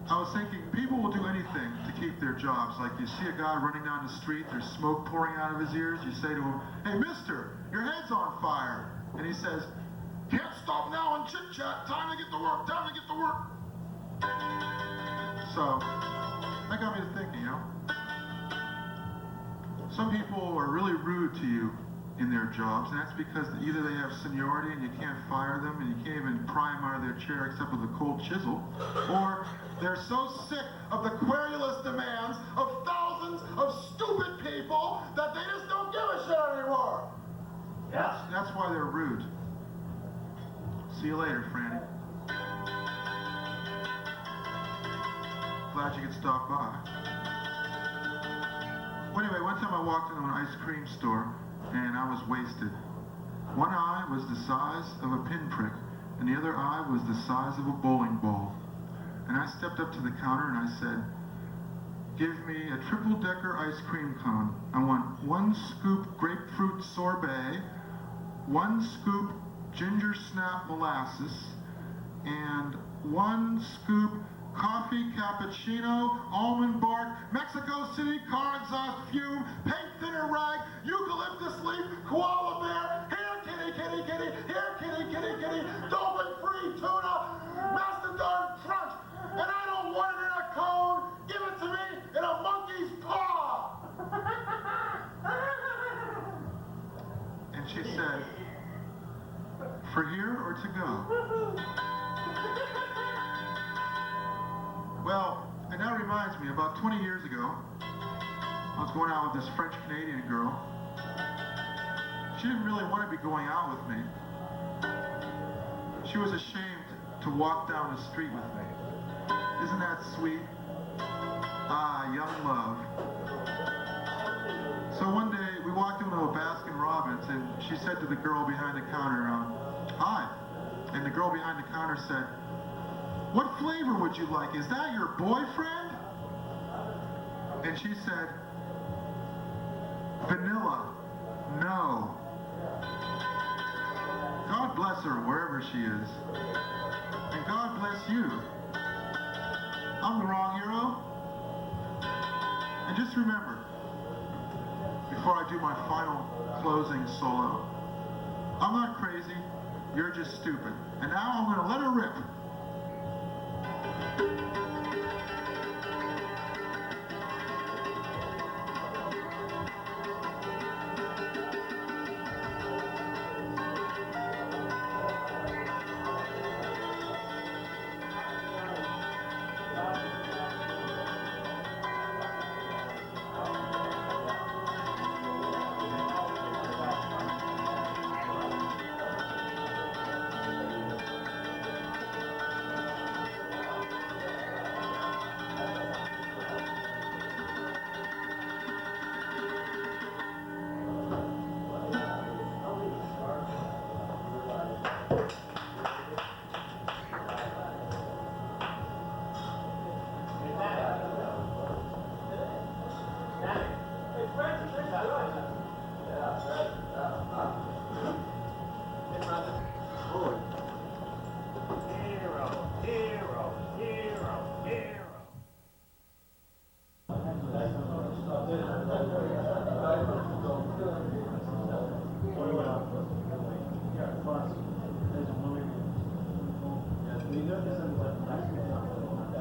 I was thinking people will do anything to keep their jobs. Like you see a guy running down the street, there's smoke pouring out of his ears, you say to him, "Hey mister, your head's on fire." And he says, "Can't stop now and chit-chat, time to get to work, time to get to work." So, that got me to thinking, you know. Some people are really rude to you in their jobs, and that's because either they have seniority and you can't fire them and you can't even pry them out of their chair except with a cold chisel, or they're so sick of the querulous demands of thousands of stupid people that they just don't give a shit anymore. That's why they're rude. See you later, Franny. Glad you could stop by. Well, anyway, one time I walked into an ice cream store and I was wasted. One eye was the size of a pinprick, and the other eye was the size of a bowling ball. And I stepped up to the counter and I said, "Give me a triple-decker ice cream cone. I want 1 scoop grapefruit sorbet, 1 scoop ginger snap molasses, and 1 scoop coffee cappuccino, almond bark, Mexico City car exhaust fume, paint thinner rag, eucalyptus leaf, koala bear, here kitty, kitty, kitty, here kitty, kitty, kitty, dolphin-free tuna, mastodon trunk, and I don't want it in a cone, give it to me in a monkey's paw." And she said, "For here or to go?" Well, and that reminds me, about 20 years ago, I was going out with this French-Canadian girl. She didn't really want to be going out with me. She was ashamed to walk down the street with me. Isn't that sweet? Ah, young love. So one day, we walked into a Baskin-Robbins, and she said to the girl behind the counter, "Hi." And the girl behind the counter said, "What flavor would you like? Is that your boyfriend?" And she said, "Vanilla, no." God bless her wherever she is. And God bless you. I'm the wrong hero. And just remember, before I do my final closing solo, I'm not crazy, you're just stupid. And now I'm going to let her rip.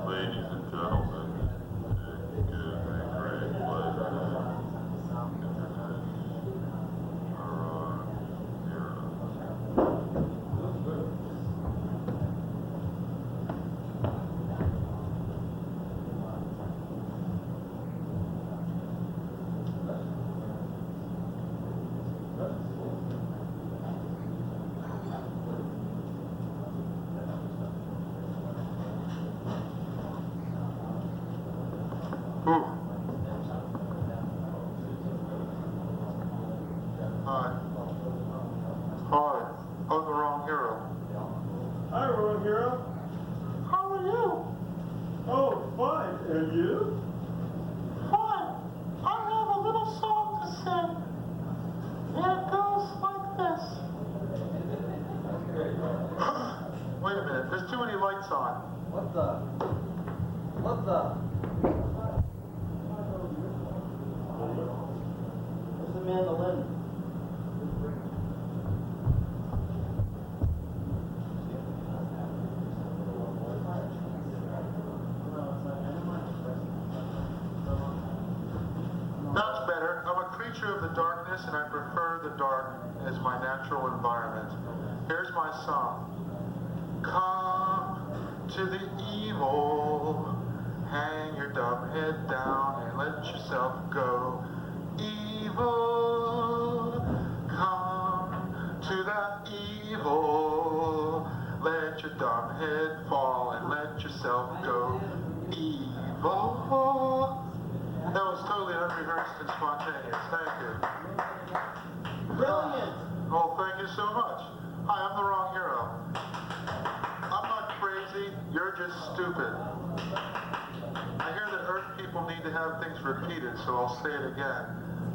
Ladies and gentlemen, it is a great pleasure to introduce our hero. creature of the darkness, and I prefer the dark as my natural environment. Here's my song. Come to the evil, hang your dumb head down and let yourself go. Evil, come to the evil, let your dumb head fall and let yourself go. Evil. That was totally unrehearsed and spontaneous. Thank you. Brilliant. Oh, thank you so much. Hi, I'm the wrong hero. I'm not crazy, you're just stupid. I hear that Earth people need to have things repeated, so I'll say it again.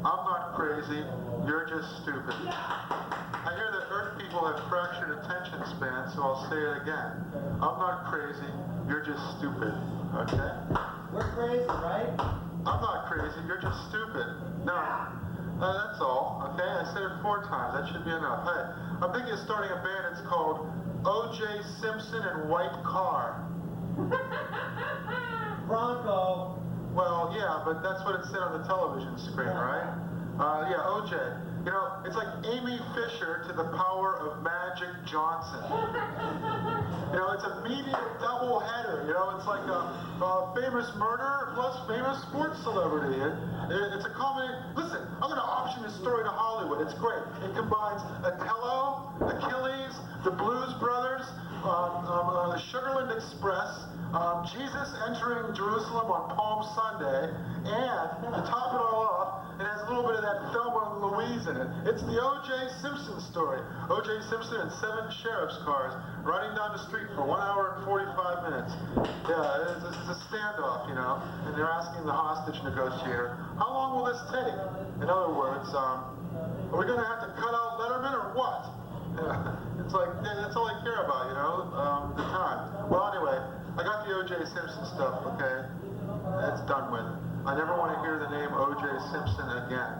I'm not crazy, you're just stupid. I hear that Earth people have fractured attention span, so I'll say it again. I'm not crazy, you're just stupid. Okay? We're crazy, right? I'm not crazy, you're just stupid. No. That's all, okay? I said it 4 times, that should be enough. Hey, I'm thinking of starting a band, it's called O.J. Simpson and White Car. Bronco. Well, yeah, but that's what it said on the television screen, right? Yeah, O.J. You know, it's like Amy Fisher to the power of Magic Johnson. You know, it's a media double header. You know, it's like a famous murderer plus famous sports celebrity. It's a combination. Listen, I'm going to option this story to Hollywood. It's great. It combines Othello, Achilles, the Blues Brothers, the Sugarland Express, Jesus entering Jerusalem on Palm Sunday, and to top it all off, it has a little bit of that Thelma and Louise in it. It's the O.J. Simpson story. O.J. Simpson and 7 sheriff's cars riding down the street for 1 hour and 45 minutes. Yeah, it's a standoff, you know, and they're asking the hostage negotiator, how long will this take? In other words, are we going to have to cut out Letterman or what? It's like, that's all I care about, you know, the time. Well, anyway, I got the O.J. Simpson stuff, okay? It's done with. I never want to hear the name O.J. Simpson again.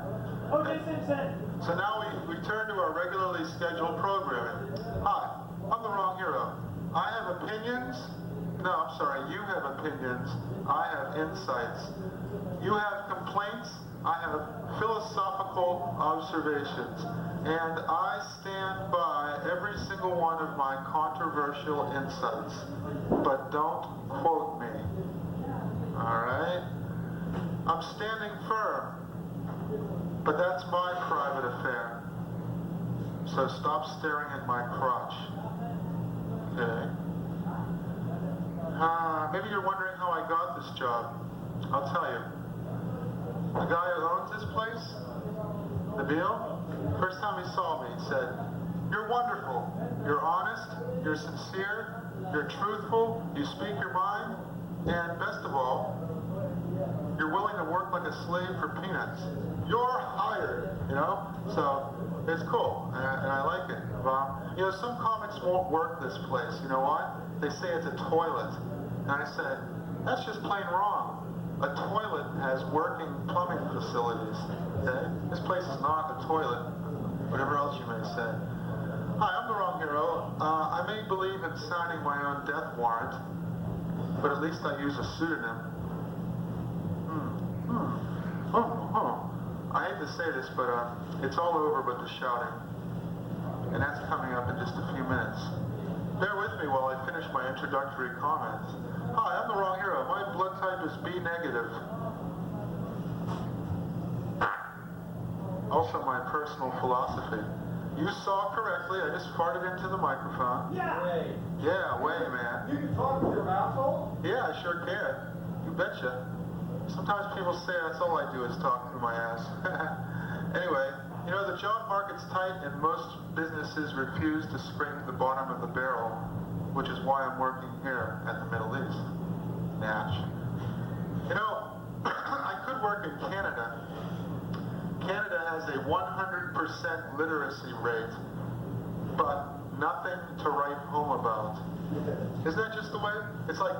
O.J. Simpson. So now we turn to our regularly scheduled programming. Hi, I'm the wrong hero. I have opinions. No, I'm sorry, you have opinions. I have insights. You have complaints. I have philosophical observations. And I stand by every single one of my controversial insights. But don't quote me. All right? I'm standing firm. But that's my private affair. So stop staring at my crotch. Okay? Maybe you're wondering how I got this job. I'll tell you. The guy who owns this place, Nabil, first time he saw me, he said, "You're wonderful. You're honest. You're sincere. You're truthful. You speak your mind. And best of all, you're willing to work like a slave for peanuts. You're hired," you know? So it's cool, and I like it. You know, some comics won't work this place. You know why? They say it's a toilet. And I said, that's just plain wrong. A toilet has working plumbing facilities. Okay? This place is not a toilet. Whatever else you may say. Hi, I'm the wrong hero. I may believe in signing my own death warrant, but at least I use a pseudonym. I hate to say this, but it's all over but the shouting. And that's coming up in just a few minutes. Bear with me while I finish my introductory comments. Hi, I'm the wrong hero. My blood type is B negative. Also my personal philosophy. You saw correctly, I just farted into the microphone. Yeah. Way. Yeah, way, man. You can talk with your mouth hole? Yeah, I sure can. You betcha. Sometimes people say that's all I do is talk through my ass. Anyway, you know, the job market's tight and most businesses refuse to scrape the bottom of the barrel, which is why I'm working here at the Middle East. Natch. You know, I could work in Canada. Canada has a 100% literacy rate, but nothing to write home about. Isn't that just the way? It's like,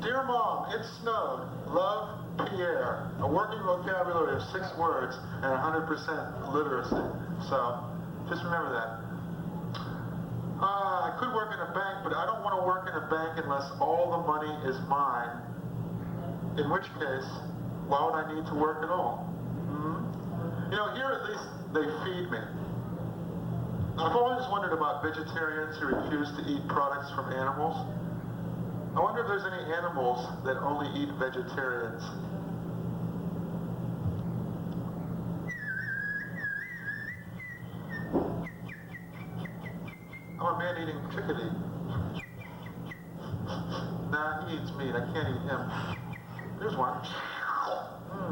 dear Mom, it snowed. Love, Pierre. A working vocabulary of 6 words and 100% literacy. So, just remember that. I could work in a bank, but I don't want to work in a bank unless all the money is mine. In which case, why would I need to work at all? You know, here at least they feed me. I've always wondered about vegetarians who refuse to eat products from animals. I wonder if there's any animals that only eat vegetarians. I'm a man-eating chickadee. Nah, he eats meat. I can't eat him. There's one.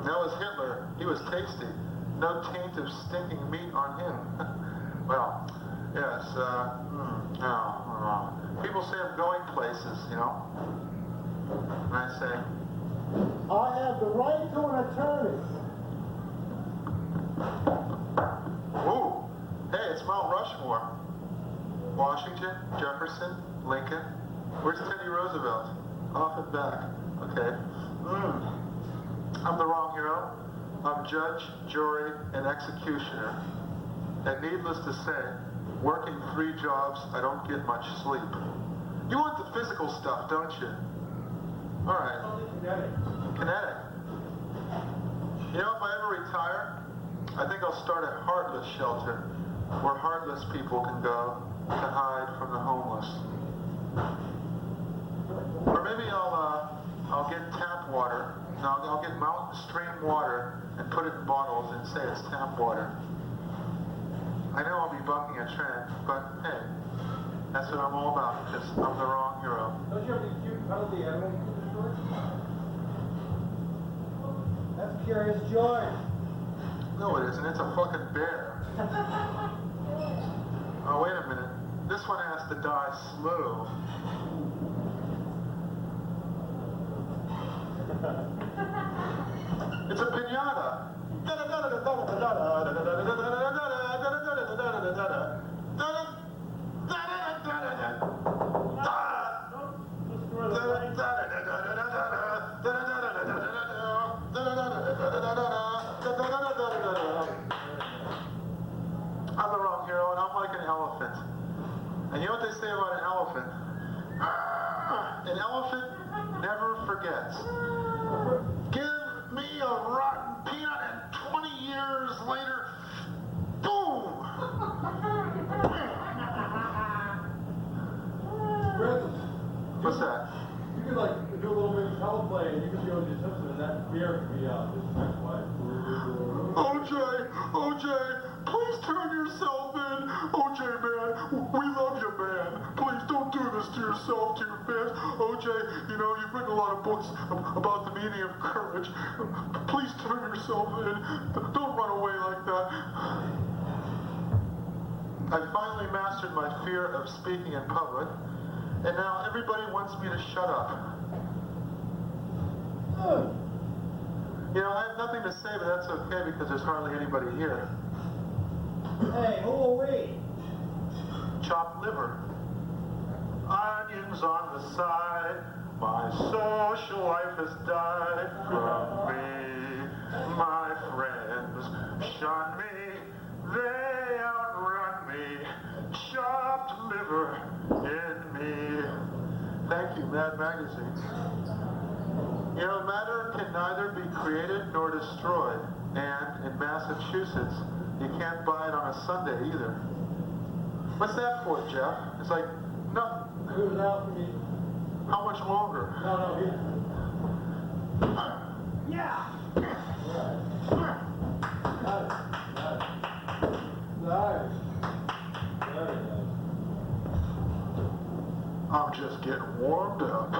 That was Hitler. He was tasty. No taint of stinking meat on him. Well, yes, people say I'm going places, you know. And I say, I have the right to an attorney. ooh, hey, it's Mount Rushmore. Washington, Jefferson, Lincoln. Where's Teddy Roosevelt? Off and back. Okay. I'm the wrong hero. I'm judge, jury, and executioner. And needless to say, working 3 jobs, I don't get much sleep. You want the physical stuff, don't you? All right. Kinetic. You know, if I ever retire, I think I'll start a heartless shelter where heartless people can go to hide from the homeless. Or maybe I'll get tap water. No, I'll get mountain stream water and put it in bottles and say it's tap water. I know I'll be bucking a trend, but hey, that's what I'm all about, because I'm the wrong hero. Don't you have the cute cuddly animal you can destroy? That's Curious George. No, it isn't. It's a fucking bear. Oh, wait a minute. This one has to die slow. It's a piñata. I'm the wrong hero, and I'm like an elephant. And you know what they say about an elephant? An elephant never forgets. Give me a rotten peanut, and 20 years later, boom! Francis, What's that? you could like do a little bit of teleplay and you could be O.J. Simpson and that beer could be his next wife. OJ, please turn yourself in. OJ, man, we love you, man. Please don't do this to yourself, to your fans. OJ, you know, you've written a lot of books about the meaning of courage. Please turn yourself in. Don't run away like that. I finally mastered my fear of speaking in public, and now everybody wants me to shut up. You know, I have nothing to say, but that's okay because there's hardly anybody here. Hey, who are we? Chopped liver. Onions on the side. My social life has died from me. My friends shun me. They outrun me. Chopped liver in me. Thank you, Mad Magazine. You know, matter can neither be created nor destroyed. And in Massachusetts, you can't buy it on a Sunday either. What's that for, Jeff? It's like, no. It was out for me. How much longer? No, yeah. Nice. Very nice. I'm just getting warmed up.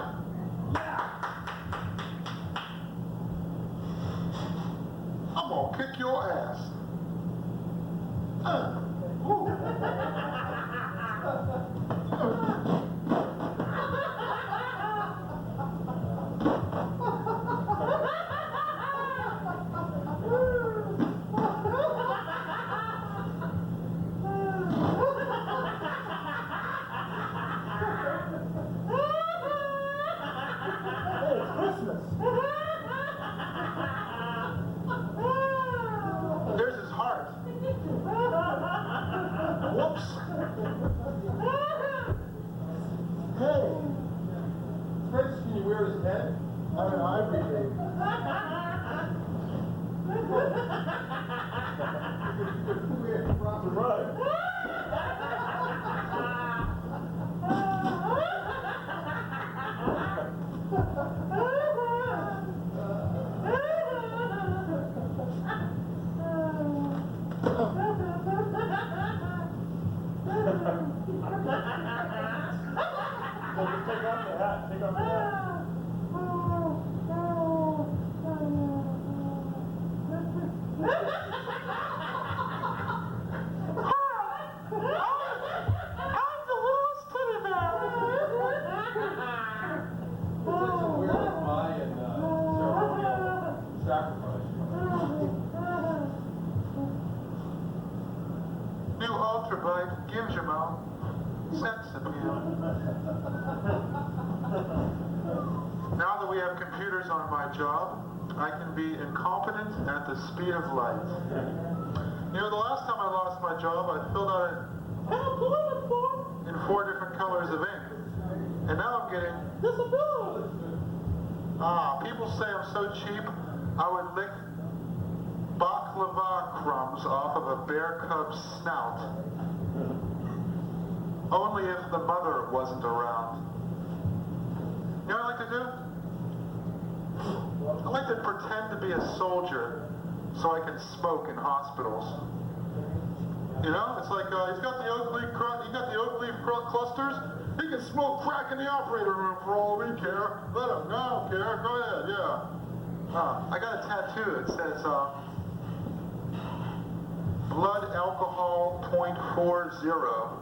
I'm gonna kick your ass. There's his heart. Whoops. Take off the hat. Take off the hat. I'm the littlest teddy bear. It's like some weird Mayan ceremonial sacrifice. New Ultrabite gives your mouth sex appeal. Now that we have computers on my job, I can be incompetent at the speed of light. You know, the last time I lost my job, I filled out it in 4 different colors of ink. And now I'm getting disability. People say I'm so cheap, I would lick baklava crumbs off of a bear cub's snout. Only if the mother wasn't around. You know what I like to do? I like to pretend to be a soldier so I can smoke in hospitals. You know, it's like he's got the oak leaf clusters. He can smoke crack in the operator room for all we care. Let him. No, I don't care. Go ahead. Yeah. I got a tattoo. It says blood alcohol 0.40.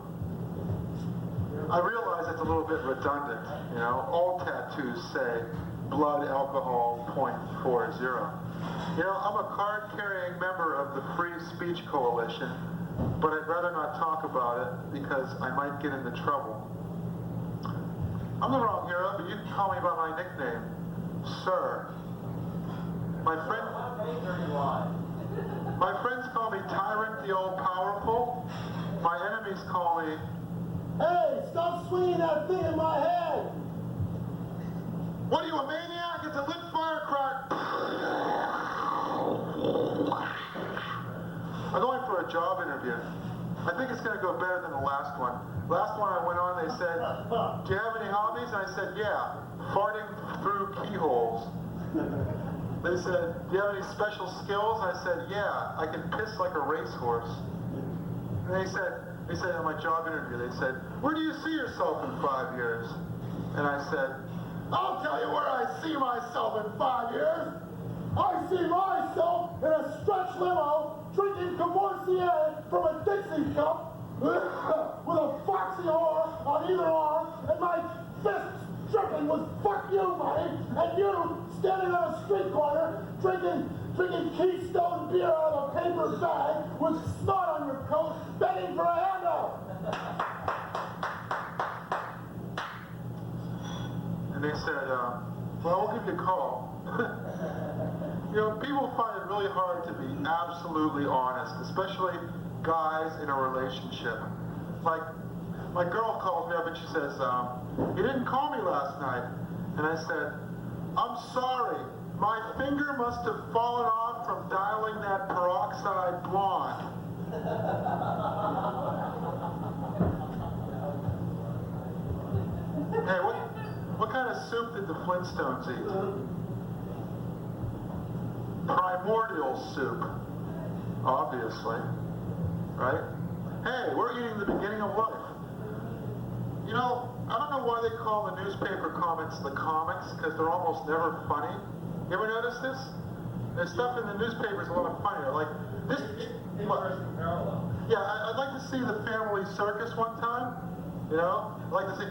I realize it's a little bit redundant. You know, all tattoos say blood alcohol 0.40. You know, I'm a card-carrying member of the Free Speech Coalition, but I'd rather not talk about it because I might get into trouble. I'm the wrong hero, but you can call me by my nickname, Sir. My friends call me Tyrant the All-Powerful. My enemies call me... Hey, stop swinging that thing in my head! What are you, a maniac? It's a lit firecracker. I'm going for a job interview. I think it's going to go better than the last one. Last one I went on, they said, do you have any hobbies? And I said, yeah, farting through keyholes. They said, do you have any special skills? And I said, yeah, I can piss like a racehorse. And they said in my job interview, they said, where do you see yourself in 5 years? And I said, I'll tell you where I see myself in 5 years. I see myself in a stretch limo drinking Courvoisier from a Dixie cup with a foxy whore on either arm and my fists dripping with fuck you money and you standing on a street corner drinking Keystone beer out of a paper bag with snot on your coat begging for a handout. And they said, well, we'll give you a call. You know, people find it really hard to be absolutely honest, especially guys in a relationship. Like, my girl calls me up and she says, you didn't call me last night. And I said, I'm sorry. My finger must have fallen off from dialing that peroxide blonde. Hey, what kind of soup did the Flintstones eat? Primordial soup, obviously, right? Hey, we're eating the beginning of life. You know, I don't know why they call the newspaper comics the comics, because they're almost never funny. You ever notice this? There's stuff in the newspapers a lot funnier, like this. Interesting parallel. Yeah, I'd like to see the family circus one time. You know, I'd like to see,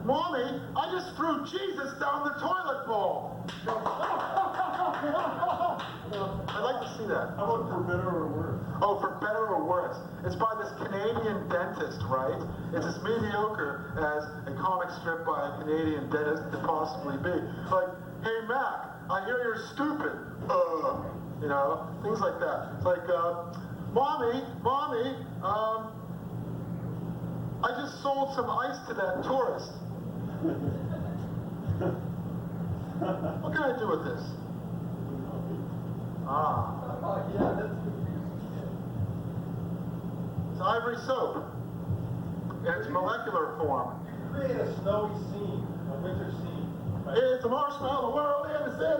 Mommy, I just threw Jesus down the toilet bowl. I'd like to see that. How about for better or worse? Oh, for better or worse. It's by this Canadian dentist, right? It's as mediocre as a comic strip by a Canadian dentist could possibly be. Like, hey Mac, I hear you're stupid. You know, things like that. It's like, Mommy, I just sold some ice to that tourist. What can I do with this? Yeah, that's It's ivory soap. In its molecular form. create a snowy scene, a winter scene. It's a marshmallow world in the city.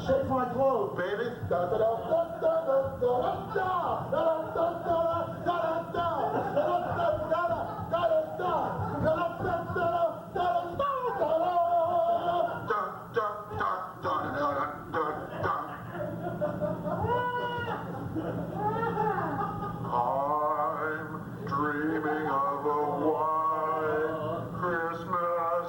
shake my clothes. Baby? Da da da da da da da da da da da da I'm dreaming of a white Christmas.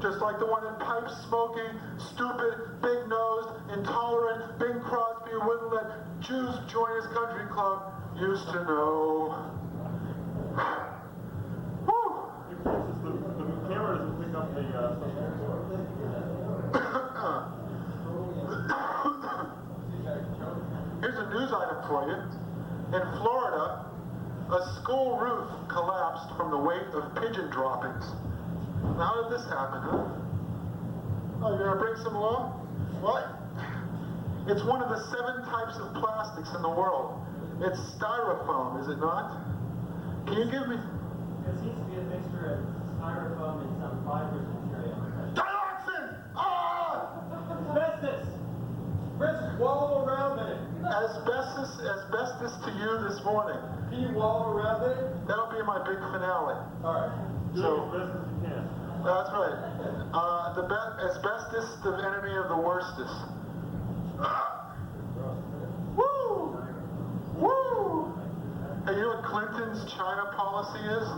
Just like the one in pipe-smoking, stupid, big-nosed, intolerant Bing Crosby who wouldn't let Jews join his country club used to know. Woo! Hey, Francis, the camera doesn't pick up the Here's a news item for you. In Florida, a school roof collapsed from the weight of pigeon droppings. Now, how did this happen, huh? Oh, you're gonna bring some along? What? It's one of the 7 types of plastics in the world. It's styrofoam, is it not? Can you give me... There seems to be a mixture of styrofoam and some fibrous material. Dioxin! Ah! Asbestos! Francis, wallow around in it. Asbestos to you this morning. Can you wallow around in it? That'll be my big finale. All right. Do So- it as best as you can. That's right. Asbestos, the enemy of the worstest. Woo! Woo! Hey, you know what Clinton's China policy is?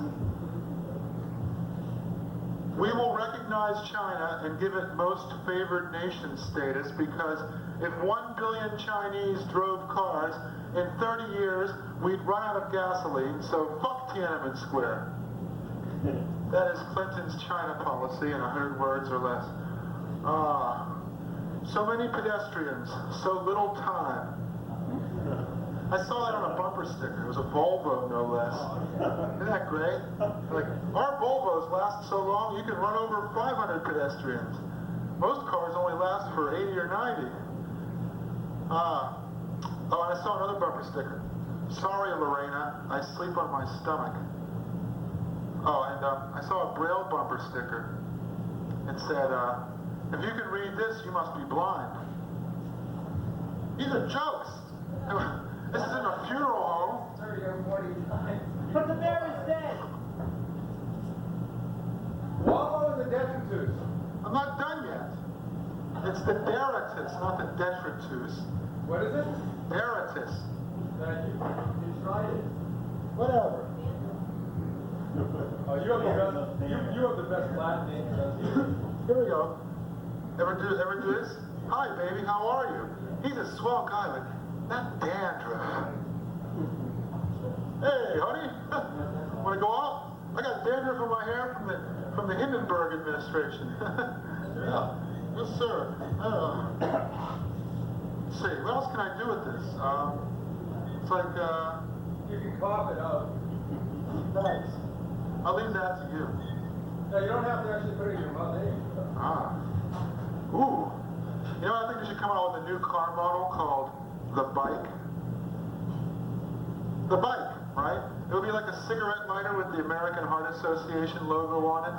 We will recognize China and give it most favored nation status because if 1 billion Chinese drove cars, in 30 years we'd run out of gasoline, so fuck Tiananmen Square. That is Clinton's China policy in 100 words or less. So many pedestrians, so little time. I saw that on a bumper sticker. It was a Volvo, no less. Isn't that great? Like, our Volvos last so long, you can run over 500 pedestrians. Most cars only last for 80 or 90. Oh, and I saw another bumper sticker. Sorry, Lorena, I sleep on my stomach. Oh, and I saw a Braille bumper sticker. It said, if you can read this, you must be blind. These are jokes. This isn't a funeral home. Sir, you're 45. But the bear is dead! Wallow in the detritus. I'm not done yet. It's the detritus, not the detritus. What is it? Detritus. Thank you. You tried it. Whatever. You have the best Latin name. Here we go. Ever do this? Hi, baby, how are you? He's a swell guy, but that dandruff. Hey, honey, wanna go out? I got dandruff in my hair from the Hindenburg administration. Yeah, yes, sir. Let's see, what else can I do with this? It's like, You can cough it out. thanks. I'll leave that to you. No, you don't have to actually put it in your mouth. Ooh. You know, I think we should come out with a new car model called the Bike. The Bike, right? It would be like a cigarette lighter with the American Heart Association logo on it.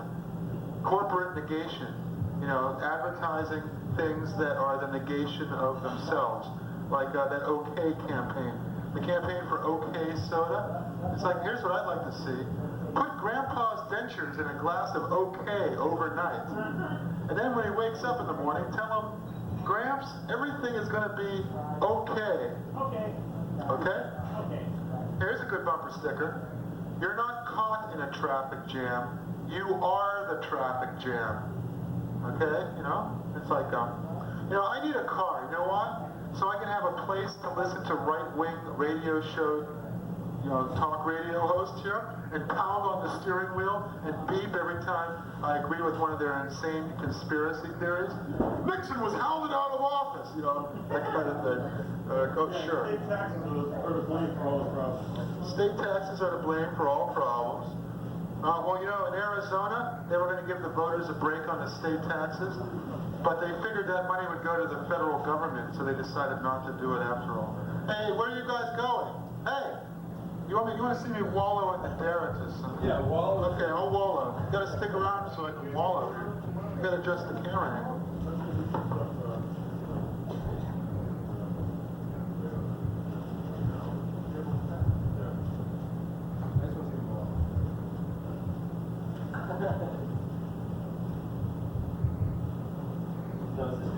Corporate negation. You know, advertising things that are the negation of themselves. Like that OK campaign. The campaign for OK soda. It's like, here's what I'd like to see. Put Grandpa's dentures in a glass of OK overnight. And then when he wakes up in the morning, tell him, Gramps, everything is going to be okay. Okay. Okay? Okay. Here's a good bumper sticker. You're not caught in a traffic jam. You are the traffic jam. Okay? You know? It's like, I need a car. You know what? So I can have a place to listen to right-wing radio show, talk radio hosts here, and pound on the steering wheel and beep every time I agree with one of their insane conspiracy theories. Nixon was hounded out of office, that kind of thing. Oh, sure. State taxes are to blame for all the problems. State taxes are to blame for all problems. In Arizona, they were going to give the voters a break on the state taxes, but they figured that money would go to the federal government, so they decided not to do it after all. Hey, where are you guys going? Hey! You want to see me wallow in the detritus? Yeah, wallow. Okay, I'll wallow. You gotta stick around so I can wallow. You gotta adjust the camera angle.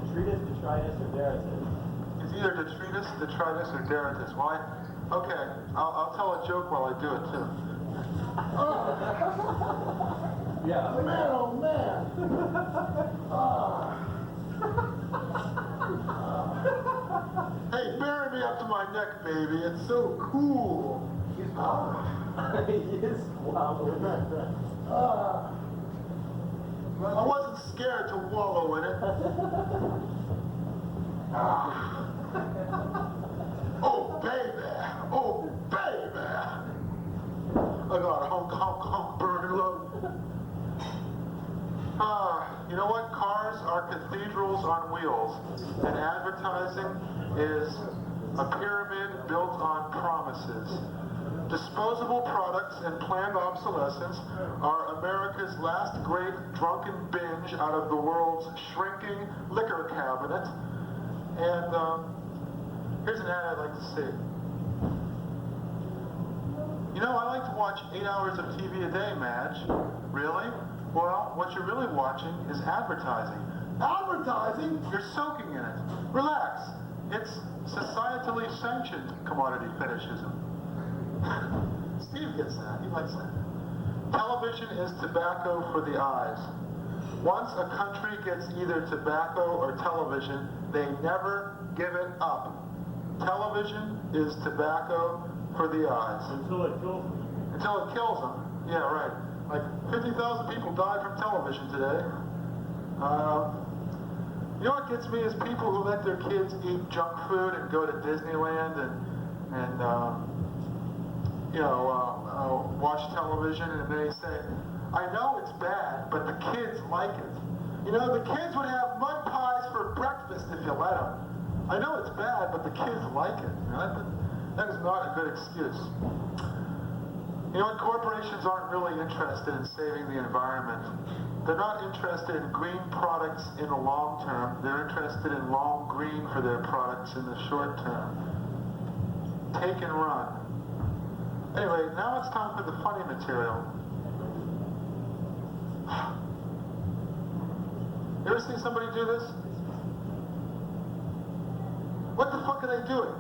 detritus, detritus, or deritus? It's either detritus, detritus, or deritus. Well, okay, I'll tell a joke while I do it too. Yeah. Man, oh man. Hey, bury me up to my neck, baby. It's so cool. He is wobbling. I wasn't scared to wallow in it. Oh, baby. Oh, baby. I got a honk, burning low. You know what? Cars are cathedrals on wheels, and advertising is a pyramid built on promises. Disposable products and planned obsolescence are America's last great drunken binge out of the world's shrinking liquor cabinet. And here's an ad I'd like to see. You know, I like to watch 8 hours of TV a day, Madge. Really? Well, what you're really watching is advertising. Advertising? You're soaking in it. Relax. It's societally sanctioned commodity fetishism. Steve gets that. He likes that. Television is tobacco for the eyes. Once a country gets either tobacco or television, they never give it up. Television is tobacco for the eyes. Until it kills them. Until it kills them. Yeah, right. Like 50,000 people died from television today. You know what gets me is people who let their kids eat junk food and go to Disneyland and watch television, and they say, I know it's bad, but the kids like it. You know, the kids would have mud pies for breakfast if you let them. I know it's bad, but the kids like it. You know, that is not a good excuse. You know what? Corporations aren't really interested in saving the environment. They're not interested in green products in the long term. They're interested in long green for their products in the short term. Take and run. Anyway, now it's time for the funny material. You ever see somebody do this? What the fuck are they doing?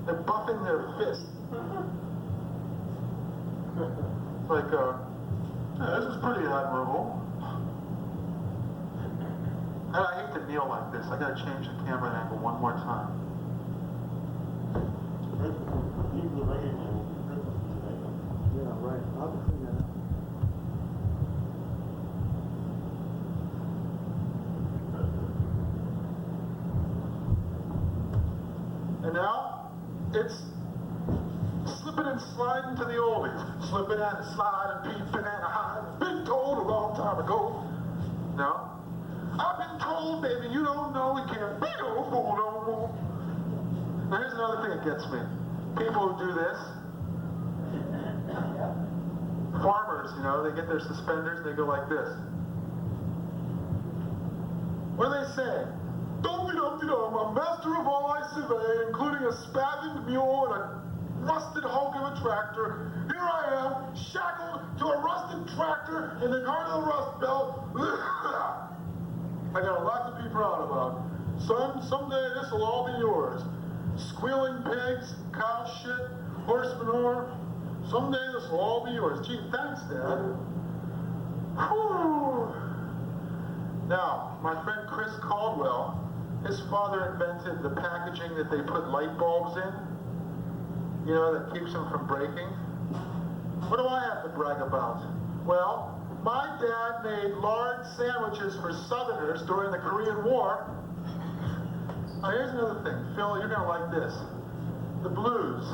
They're buffing their fist. It's like, yeah, this is pretty admirable. And I hate to kneel like this. I gotta change the camera angle one more time. Yeah, right. I'll clean that up. And now, it's slipping and sliding to the oldies. Slipping and sliding, peeping and hiding. Been told a long time ago. No? I've been told, baby, you don't know we can't be no fool no more. Now here's another thing that gets me. People who do this. Farmers, you know, they get their suspenders and they go like this. What do they say? Dum-de-dum-de-dum, a master of all I survey, including a spavined mule and a rusted hulk of a tractor. Here I am, shackled to a rusted tractor in the heart of the Rust Belt. I got a lot to be proud about. Son, someday this will all be yours. Squealing pigs, cow shit, horse manure. Someday this will all be yours. Gee, thanks, Dad. Whew. Now, my friend Chris Caldwell, his father invented the packaging that they put light bulbs in. You know, that keeps them from breaking. What do I have to brag about? Well, my dad made lard sandwiches for Southerners during the Korean War. Now, here's another thing. Phil, you're going to like this. The blues.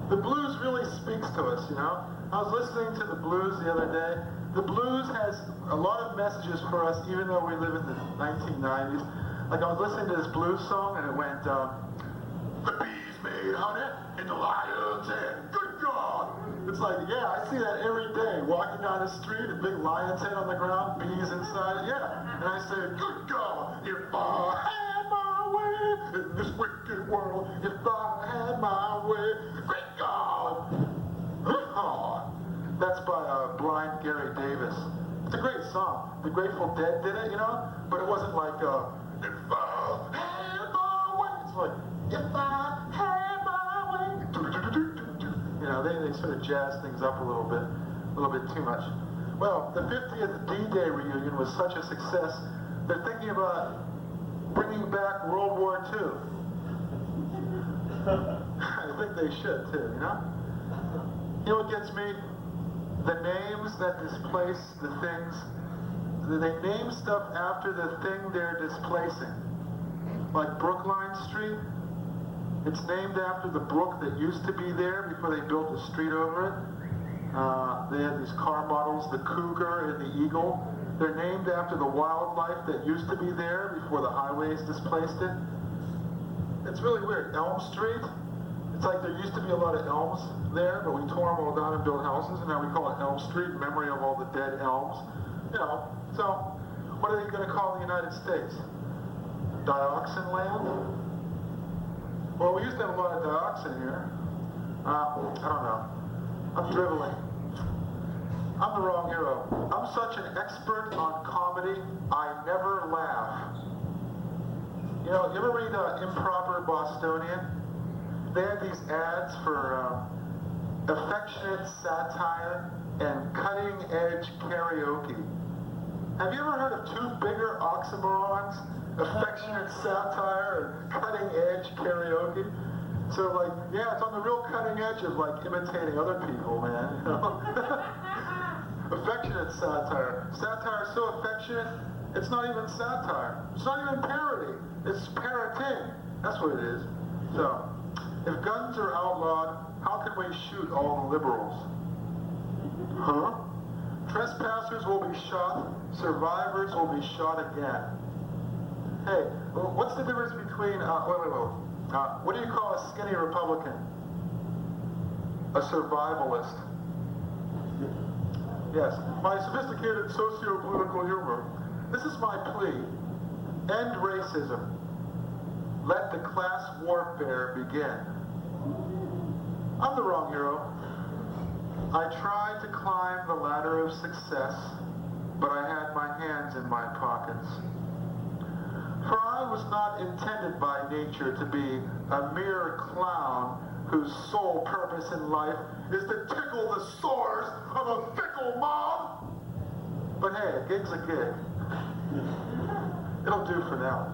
The blues really speaks to us, you know? I was listening to the blues the other day. The blues has a lot of messages for us, even though we live in the 1990s. Like, I was listening to this blues song, and it went, the bees made honey in the lion's head. Good God! It's like, yeah, I see that every day. Walking down the street, a big lion's head on the ground, bees inside it, yeah. And I say, good God, if I had my way in this wicked world, if I had my way, great God! Oh, that's by blind Gary Davis. It's a great song. The Grateful Dead did it, you know? But it wasn't like, if I they sort of jazz things up a little bit too much. Well, the 50th D-Day reunion was such a success, they're thinking about bringing back World War II. I think they should too, you know? You know what gets me? The names that displace the things. They name stuff after the thing they're displacing. Like Brookline Street, it's named after the brook that used to be there before they built a street over it. They had these car models, the cougar and the eagle. They're named after the wildlife that used to be there before the highways displaced it. It's really weird. Elm Street, it's like there used to be a lot of elms there, but we tore them all down and built houses, and now we call it Elm Street in memory of all the dead elms. You know, so what are they going to call the United States? Dioxin land? Well, we used to have a lot of dioxin here. I don't know. I'm dribbling. I'm the wrong hero. I'm such an expert on comedy, I never laugh. You know, you ever read Improper Bostonian? They had these ads for affectionate satire and cutting-edge karaoke. Have you ever heard of two bigger oxymorons? Affectionate satire and cutting-edge karaoke? So, like, yeah, it's on the real cutting edge of, like, imitating other people, man. You know? Affectionate satire. Satire is so affectionate, it's not even satire. It's not even parody. It's parroting. That's what it is. So, if guns are outlawed, how can we shoot all the liberals? Huh? Trespassers will be shot. Survivors will be shot again. Hey, what's the difference between, what do you call a skinny Republican? A survivalist. Yes, my sophisticated socio-political humor. This is my plea. End racism. Let the class warfare begin. I'm the wrong hero. I tried to climb the ladder of success, but I had my hands in my pockets. For I was not intended by nature to be a mere clown whose sole purpose in life is to tickle the sores of a fickle mob. But hey, a gig's a gig. It'll do for now.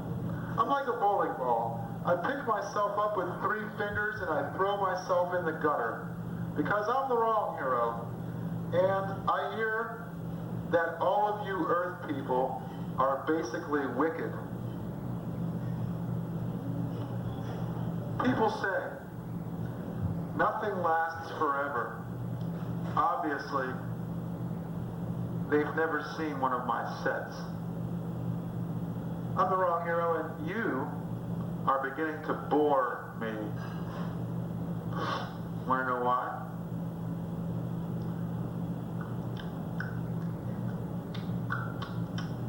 I'm like a bowling ball. I pick myself up with 3 fingers and I throw myself in the gutter. Because I'm the wrong hero. And I hear that all of you Earth people are basically wicked. People say, nothing lasts forever. Obviously, they've never seen one of my sets. I'm the wrong hero, and you are beginning to bore me. Want to know why?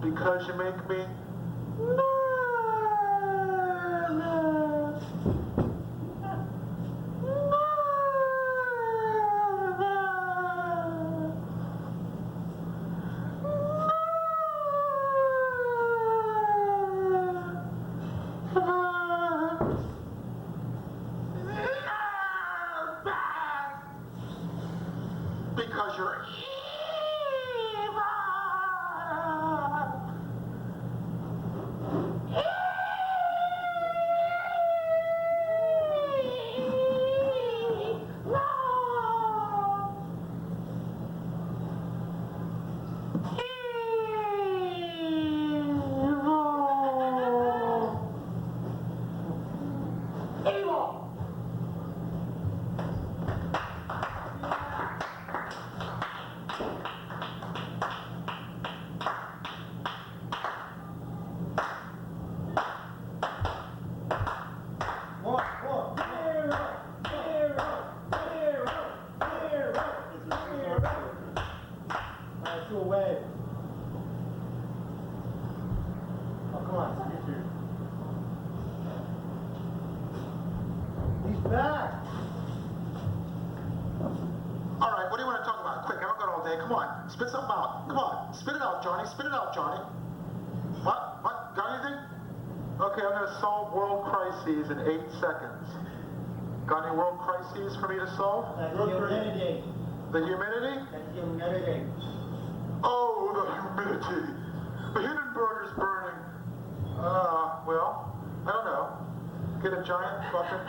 Because you make me nervous. Because you're evil. Spit something out. Come on. Spit it out, Johnny. Spit it out, Johnny. What? Got anything? Okay, I'm going to solve world crises in 8 seconds. Got any world crises for me to solve? Humidity. The humidity? Humidity. Oh, the humidity. The Hindenburg is burning. Well, I don't know. Get a giant bucket.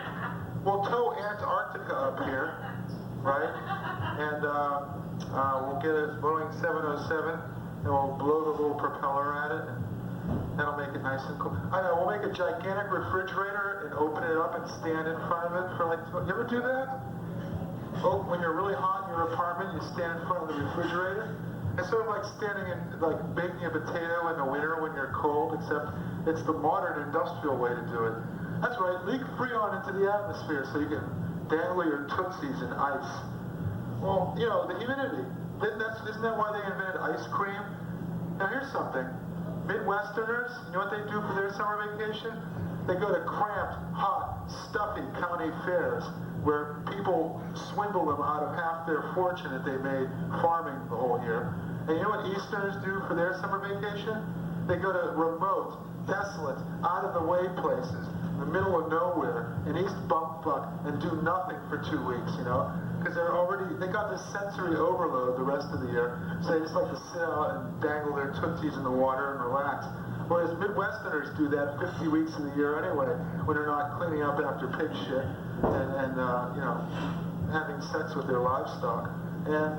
We'll tow Antarctica up here, right? And we'll get a Boeing 707, and we'll blow the little propeller at it, and that'll make it nice and cool. I know, we'll make a gigantic refrigerator and open it up and stand in front of it for like, you ever do that? Oh, when you're really hot in your apartment, you stand in front of the refrigerator. It's sort of like standing in, like baking a potato in the winter when you're cold, except it's the modern industrial way to do it. That's right, leak Freon into the atmosphere so you can dangle your Tootsies in ice. Well, you know, the humidity. Isn't that why they invented ice cream? Now here's something. Midwesterners, you know what they do for their summer vacation? They go to cramped, hot, stuffy county fairs where people swindle them out of half their fortune that they made farming the whole year. And you know what Easterners do for their summer vacation? They go to remote, desolate, out-of-the-way places in the middle of nowhere in East Buckbuck and do nothing for 2 weeks, you know? Because they got this sensory overload the rest of the year, so they just like to sit out and dangle their tootsies in the water and relax. Whereas Midwesterners do that 50 weeks of the year anyway, when they're not cleaning up after pig shit and you know, having sex with their livestock. And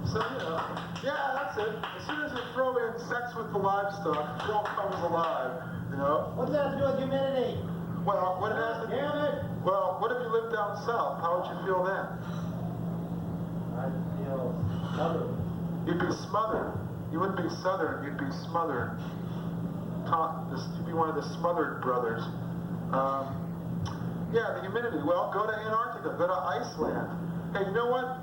so, you know, yeah, that's it. As soon as you throw in sex with the livestock, it all comes alive, you know? What's that to do with humidity? Well, what it has to do... Damn it! Well, what if you lived down south? How would you feel then? I'd feel smothered. You'd be smothered. You wouldn't be southern, you'd be smothered. You'd be one of the smothered brothers. Yeah, the humidity. Well, go to Antarctica, go to Iceland. Hey, you know what?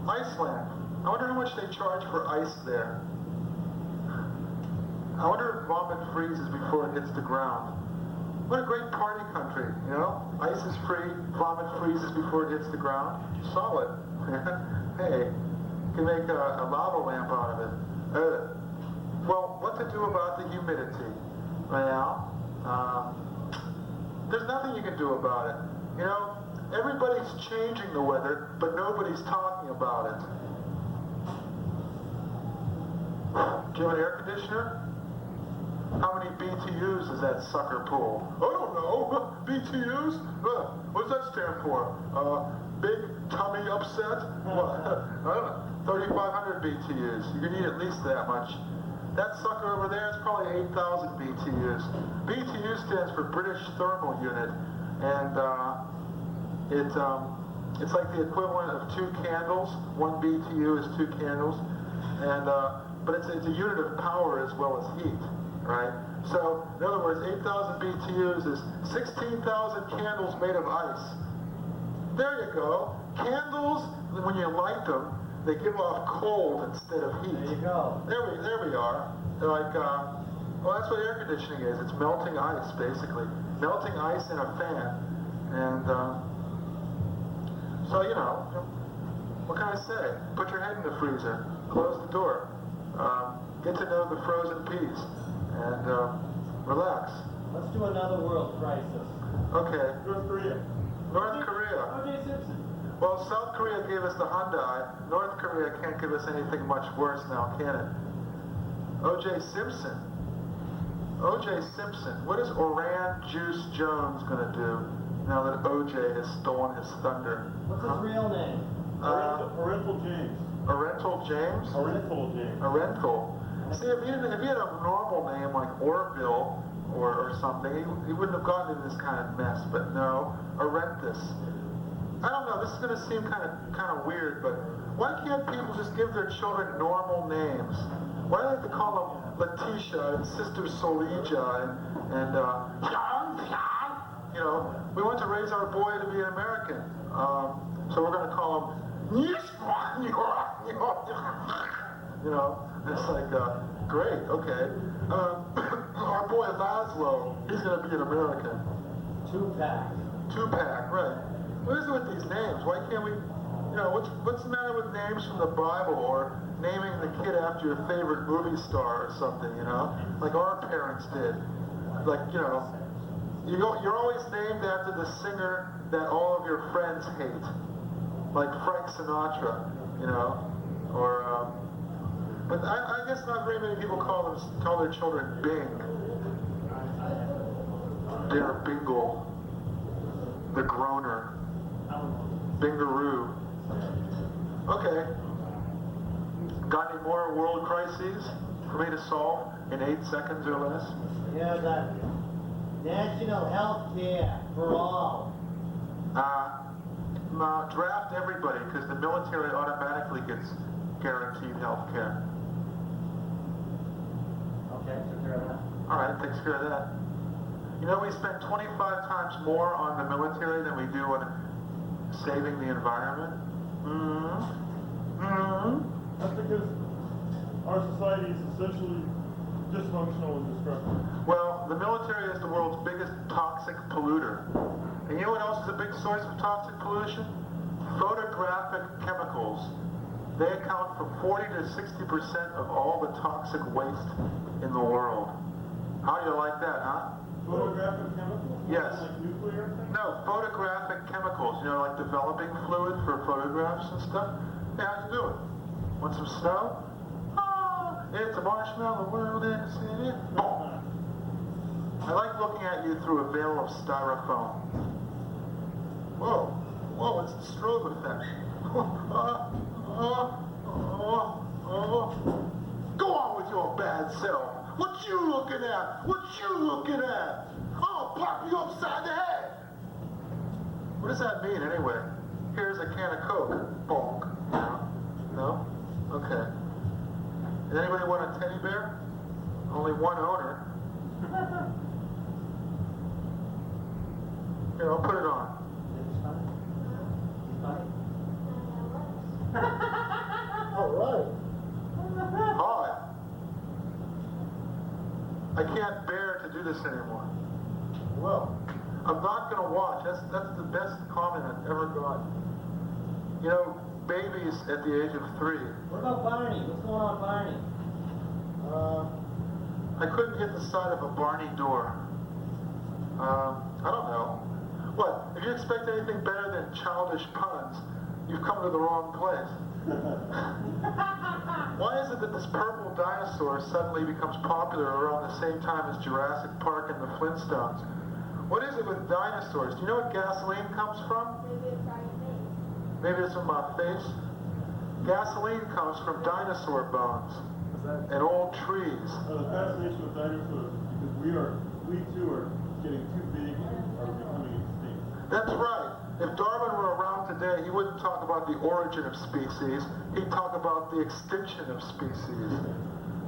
Iceland. I wonder how much they charge for ice there. I wonder if vomit freezes before it hits the ground. What a great party country, you know? Ice is free, vomit freezes before it hits the ground. Solid. Hey, you can make a lava lamp out of it. Well, what to do about the humidity? Well, there's nothing you can do about it. You know, everybody's changing the weather, but nobody's talking about it. Do you have an air conditioner? How many BTUs does that sucker pull? I don't know. BTUs? What does that stand for? Big tummy upset? What? I don't know. 3,500 BTUs. You need at least that much. That sucker over there is probably 8,000 BTUs. BTU stands for British Thermal Unit, and it's like the equivalent of 2 candles. 1 BTU is 2 candles, and but it's a unit of power as well as heat, right? So in other words, 8,000 BTUs is 16,000 candles made of ice. There you go. Candles, when you light them, they give off cold instead of heat. There you go. There we are. They're like, well, that's what air conditioning is. It's melting ice, basically. Melting ice in a fan. And, so, you know, what can I say? Put your head in the freezer. Close the door. Get to know the frozen peas. And, relax. Let's do another world crisis. Okay. North Korea. North Korea. O.J. Simpson. Well, South Korea gave us the Hyundai. North Korea can't give us anything much worse now, can it? O.J. Simpson. O.J. Simpson. What is Oran Juice Jones going to do now that O.J. has stolen his thunder? What's his real name? Orenthal James. Orenthal James? Orenthal James. Orenthal. See, if he had a normal name like Orville or something, he wouldn't have gotten into this kind of mess. But no, Orenthus. I don't know, this is going to seem kind of weird, but why can't people just give their children normal names? Why do they have to call them Letitia and Sister Solija and you know, we want to raise our boy to be an American, so we're going to call him, you know, it's like, great, okay. Our boy Laszlo, he's going to be an American. Tupac, right. What is it with these names? Why can't we, you know, what's the matter with names from the Bible or naming the kid after your favorite movie star or something, you know? Like our parents did. Like, you know, You're always named after the singer that all of your friends hate, like Frank Sinatra, you know, or. But I guess not very many people call their children Bing. Dear Bingle, the groaner, Bingaroo. Okay. Got any more world crises for me to solve in 8 seconds or less? Yeah, the national health care for all. Draft everybody, because the military automatically gets guaranteed health care. Okay, took care of that. All right, takes care of that. You know, we spend 25 times more on the military than we do on saving the environment. That's because our society is essentially dysfunctional and destructive. Well, the military is the world's biggest toxic polluter. And you know what else is a big source of toxic pollution? Photographic chemicals. They account for 40 to 60% of all the toxic waste in the world. How do you like that, huh? Photographic chemicals? Yes. Like nuclear things? No, photographic chemicals. You know, like developing fluid for photographs and stuff. Yeah, how you do it? Want some snow? Oh, it's a marshmallow world in the city. I like looking at you through a veil of styrofoam. Whoa, whoa, it's the strobe effect. Go on with your bad self. What you looking at? What you looking at? I'll pop you upside the head. What does that mean anyway? Here's a can of Coke. Bonk. No? Okay. Does anybody want a teddy bear? Only one owner. Here, I'll put it on. All right. Hi. I can't bear to do this anymore. Well, I'm not going to watch. That's the best comment I've ever got. You know, babies at the age of 3. What about Barney? What's going on, Barney? I couldn't hit the side of a Barney door. I don't know. What? If you expect anything better than childish puns, you've come to the wrong place. Why is it that this purple dinosaur suddenly becomes popular around the same time as Jurassic Park and the Flintstones? What is it with dinosaurs? Do you know what gasoline comes from? Maybe it's from my face. Gasoline comes from dinosaur bones and old trees. The fascination with dinosaurs is because we too are getting too big and are becoming extinct. That's right. If Darwin were around today, he wouldn't talk about the origin of species. He'd talk about the extinction of species.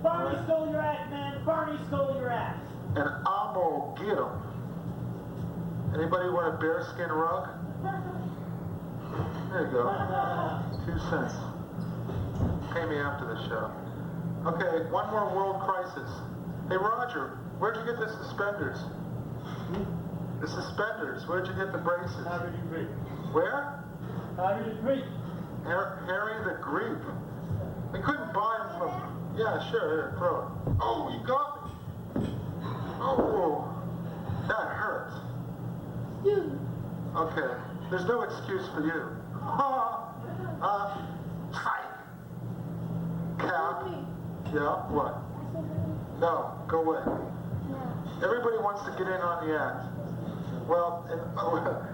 Barney stole your act, man. Barney stole your act. And I'm gonna get him. Anybody want a bearskin rug? There you go. 2 cents. Pay me after the show. Okay, one more world crisis. Hey, Roger, where'd you get the suspenders? The suspenders. Where'd you get the braces? Harry the Greek. Where? Harry the Greek. Harry the Greek. They couldn't buy them from... Yeah, sure, here, throw it. Oh, you got me. Oh, that hurts. Okay, there's no excuse for you. Fight. Cap. Yeah, what? No, go away. Everybody wants to get in on the act. Well,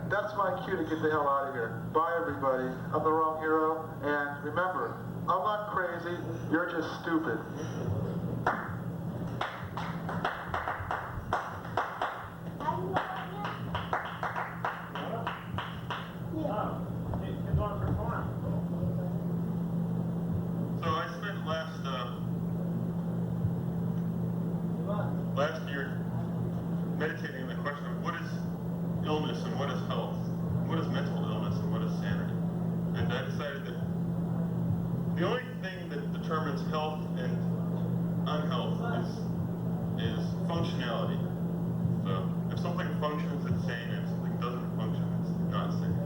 that's my cue to get the hell out of here. Bye, everybody. I'm the wrong hero. And remember, I'm not crazy. You're just stupid. So I spent last year meditating on the question of what is illness and what is health, what is mental illness and what is sanity. And I decided that the only thing that determines health and unhealth is functionality. So if something functions, it's sane, and if something doesn't function, it's not sane.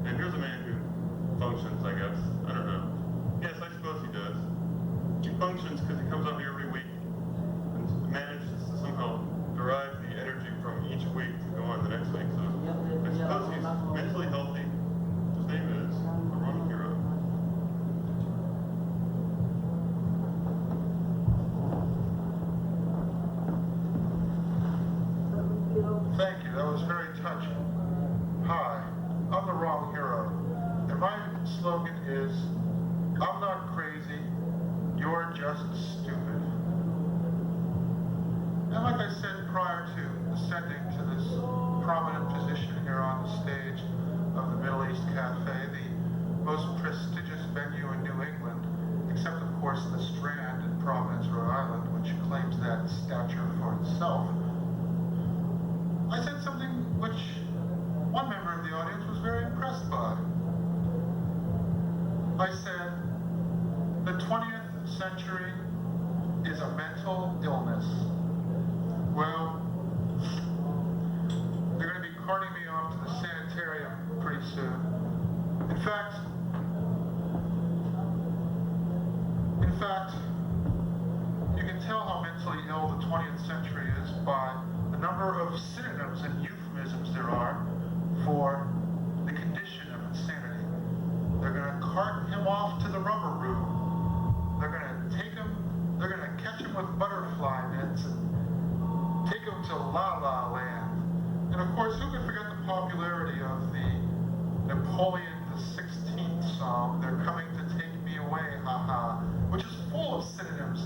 And here's a man who functions, I guess. I don't know. Yes, I suppose he does. He functions because he comes up here every week and manages to somehow derive the energy from each week to go on the next week, so I suppose he's mentally healthy. His name is the Wrong Hero. Thank you, that was very touching. Hi, I'm the Wrong Hero, and my slogan is, I'm not crazy, you're just stupid. And like I said prior to ascending to this prominent position here on the stage of the Middle East Cafe, the most prestigious venue in New England, except of course the Strand in Providence, Rhode Island, which claims that stature for itself, I said something which one member of the audience was very impressed by. I said, the 20th century is a mental illness. Well, they're going to be carting me off to the sanitarium pretty soon. In fact, you can tell how mentally ill the 20th century is by the number of synonyms and euphemisms there are for the condition of insanity. They're going to cart him off to the rubber room. They're going to take him, they're going to catch him with butterfly nets and take him to La La Land. And of course, who can forget the popularity of the Napoleon XVI song, They're Coming to Take Me Away, haha, which is full of synonyms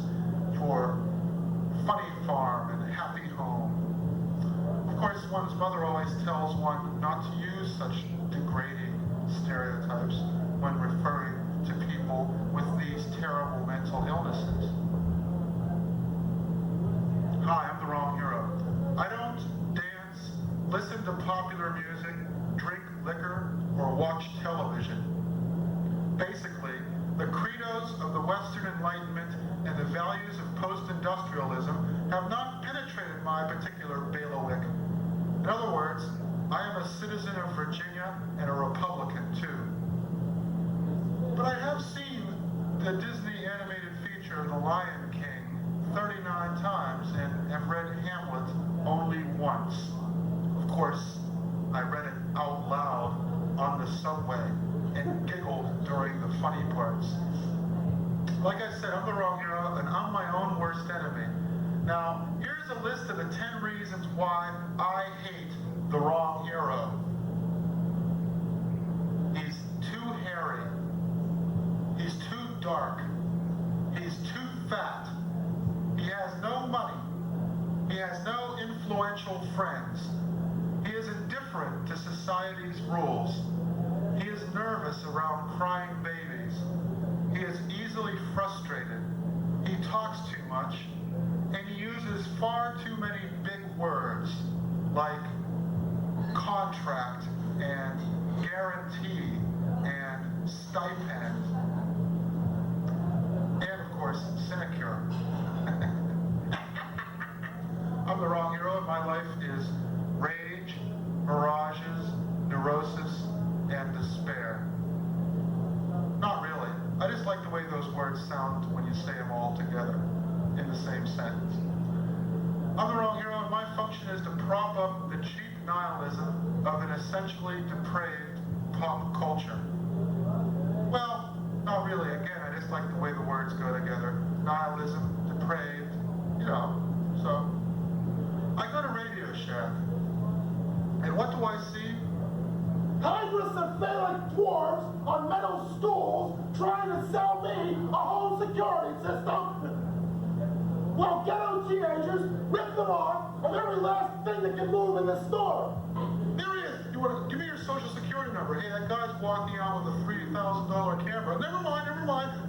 for funny farm and happy home. Of course, one's mother always tells one not to use such degrading stereotypes when referring to people with these terrible mental illnesses. Hi, I'm the Wrong Hero. I don't dance, listen to popular music, drink liquor, or watch television. Basically, the credos of the Western Enlightenment and the values of post-industrialism have not penetrated my particular bailiwick. In other words, I am a citizen of Virginia and a Republican too. But I have seen the Disney animated feature, The Lion King, 39 times and have read Hamlet only once. Of course, I read it out loud on the subway and giggled during the funny parts. Like I said, I'm the Wrong Hero and I'm my own worst enemy. Now, here's a list of the 10 reasons why I hate the Wrong Hero. He's too hairy. He's too dark. He's too fat. He has no money. He has no influential friends. He is indifferent to society's rules. He is nervous around crying babies. He is easily frustrated. He talks too much. And he uses far too many big words like contract and guarantee and stipend. And of course, sinecure. I'm the Wrong Hero and my life is rage, mirages, neurosis, and despair. Not really. I just like the way those words sound when you say them all together in the same sentence. I'm the Wrong Hero and my function is to prop up the cheap nihilism of an essentially depraved pop culture. Well, not really. Again, I just like the way the words go together. Nihilism, depraved, you know. So, I go to Radio Shack, and what do I see? Hydrocephalic dwarves on metal stools trying to sell me a home security system. Well, ghetto teenagers rip them off of every last thing that can move in the store. There he is. You want to give me your social security number? Hey, that guy's walking out with a $3,000 camera. Never mind.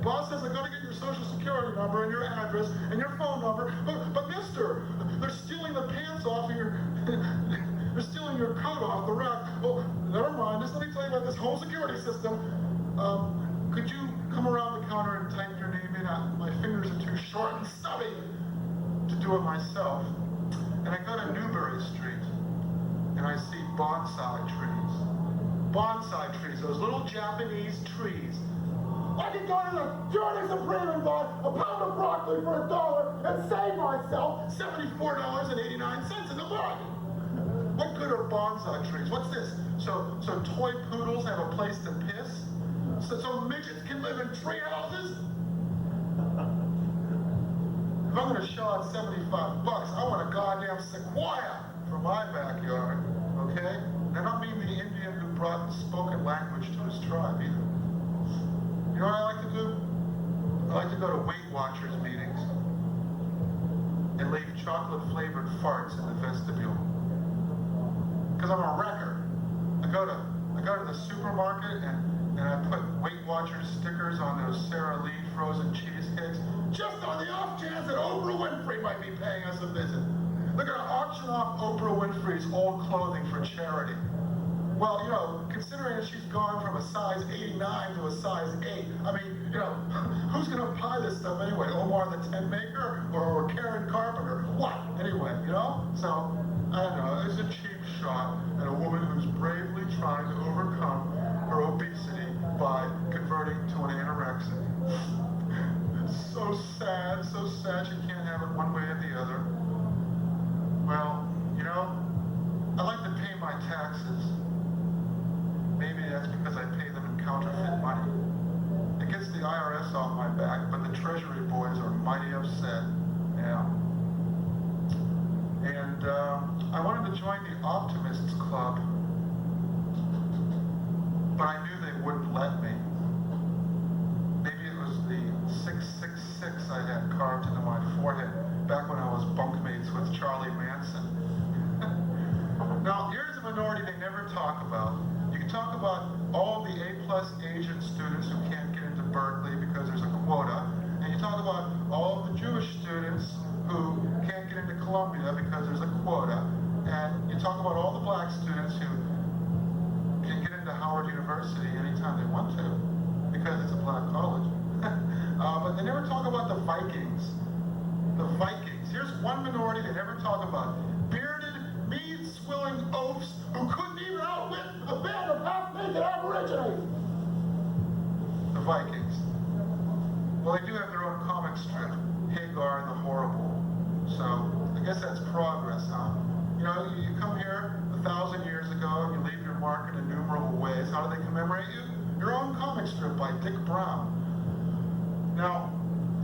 Boss says I gotta get your social security number and your address and your phone number. But mister, they're stealing the pants off of your... They're stealing your coat off the rack. Oh, never mind. Just let me tell you about this home security system. Could you come around the counter and type your name in? My fingers are too short and stubby to do it myself. And I go to Newbury Street, and I see bonsai trees. Bonsai trees, those little Japanese trees. I can go to the Jordan Supreme and buy a pound of broccoli for $1 and save myself $74.89 in the bargain. bonsai trees. What's this? So toy poodles have a place to piss? So midgets can live in tree houses? If I'm gonna shell out $75, I want a goddamn sequoia for my backyard, okay? And I don't mean the Indian who brought the spoken language to his tribe either. You know what I like to do? I like to go to Weight Watchers meetings and leave chocolate-flavored farts in the vestibule. Because I'm a wrecker. I go to the supermarket and I put Weight Watchers stickers on those Sara Lee frozen cheesecakes, just on the off chance that Oprah Winfrey might be paying us a visit. They're gonna auction off Oprah Winfrey's old clothing for charity. Well, you know, considering that she's gone from a size 89 to a size 8, I mean, you know, who's gonna buy this stuff anyway? Omar the Tent Maker or Karen Carpenter? What? Anyway, you know? So, I don't know, it's a cheap shot at a woman who's bravely trying to overcome her obesity by converting to an anorexic. So sad she can't have it one way or the other. Well, you know, I like to pay my taxes. Maybe that's because I pay them in counterfeit money. It gets the IRS off my back, but the Treasury boys are mighty upset. Yeah. And I wanted to join the Optimists Club, but I knew they wouldn't let me. Maybe it was the 666 I had carved into my forehead back when I was bunkmates with Charlie Manson. Now, here's a minority they never talk about. You can talk about all the A-plus Asian students who can't get into Berkeley because there's a quota, and you talk about all of the Jewish students who can't get into Columbia because there's a quota, and you talk about all the black students who can get into Howard University anytime they want to because it's a black college. But they never talk about the Vikings. The Vikings. Here's one minority they never talk about. Bearded, mead-swilling oafs who couldn't even outwit a band of half-naked aborigines. The Vikings. Well, they do have their own comic strip, Hagar the Horrible. So, I guess that's progress, huh? You know, you come here 1,000 years ago and you leave your mark in innumerable ways. How do they commemorate you? Your own comic strip by Dick Brown. Now,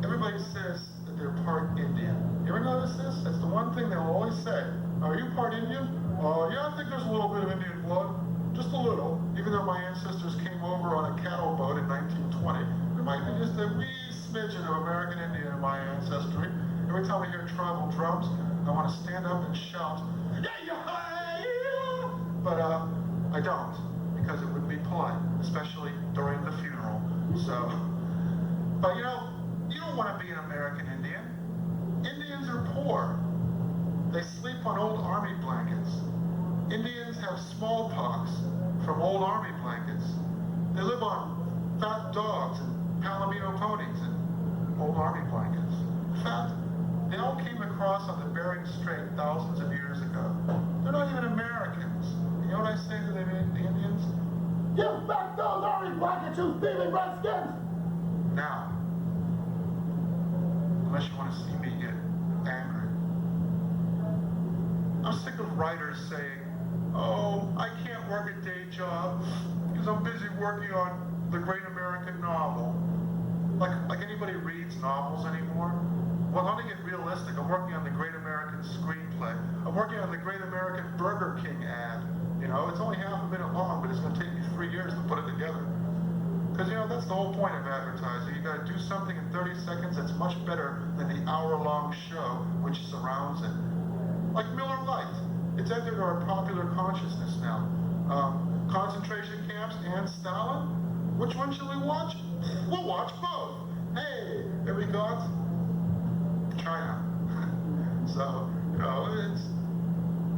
everybody says that they're part Indian. You ever notice this? That's the one thing they'll always say. Are you part Indian? Yeah, I think there's a little bit of Indian blood. Just a little. Even though my ancestors came over on a cattle boat in 1920, there might be just a wee smidgen of American Indian in my ancestry. Every time I hear tribal drums, I want to stand up and shout, yeah! But I don't, because it wouldn't be polite, especially during the funeral. So, but you know, you don't want to be an American Indian. Indians are poor. They sleep on old army blankets. Indians have smallpox from old army blankets. They live on fat dogs and Palomino ponies and old army blankets. In fact, they all came across on the Bering Strait thousands of years ago. They're not even Americans. You know what I say to the Indians? Give back those army blankets, you thieving redskins! Now, unless you want to see me get angry. I'm sick of writers saying, oh, I can't work a day job because I'm busy working on the great American novel. Like anybody reads novels anymore? Well, let me get realistic. I'm working on the great American screenplay. I'm working on the great American Burger King ad. You know, it's only half a minute long, but it's going to take me 3 years to put it together. Because, you know, that's the whole point of advertising. You got to do something in 30 seconds that's much better than the hour-long show which surrounds it. Like Miller Lite. It's entered our popular consciousness now. Concentration camps and Stalin? Which one should we watch? We'll watch both. Hey, and we got China. So, you know, it's,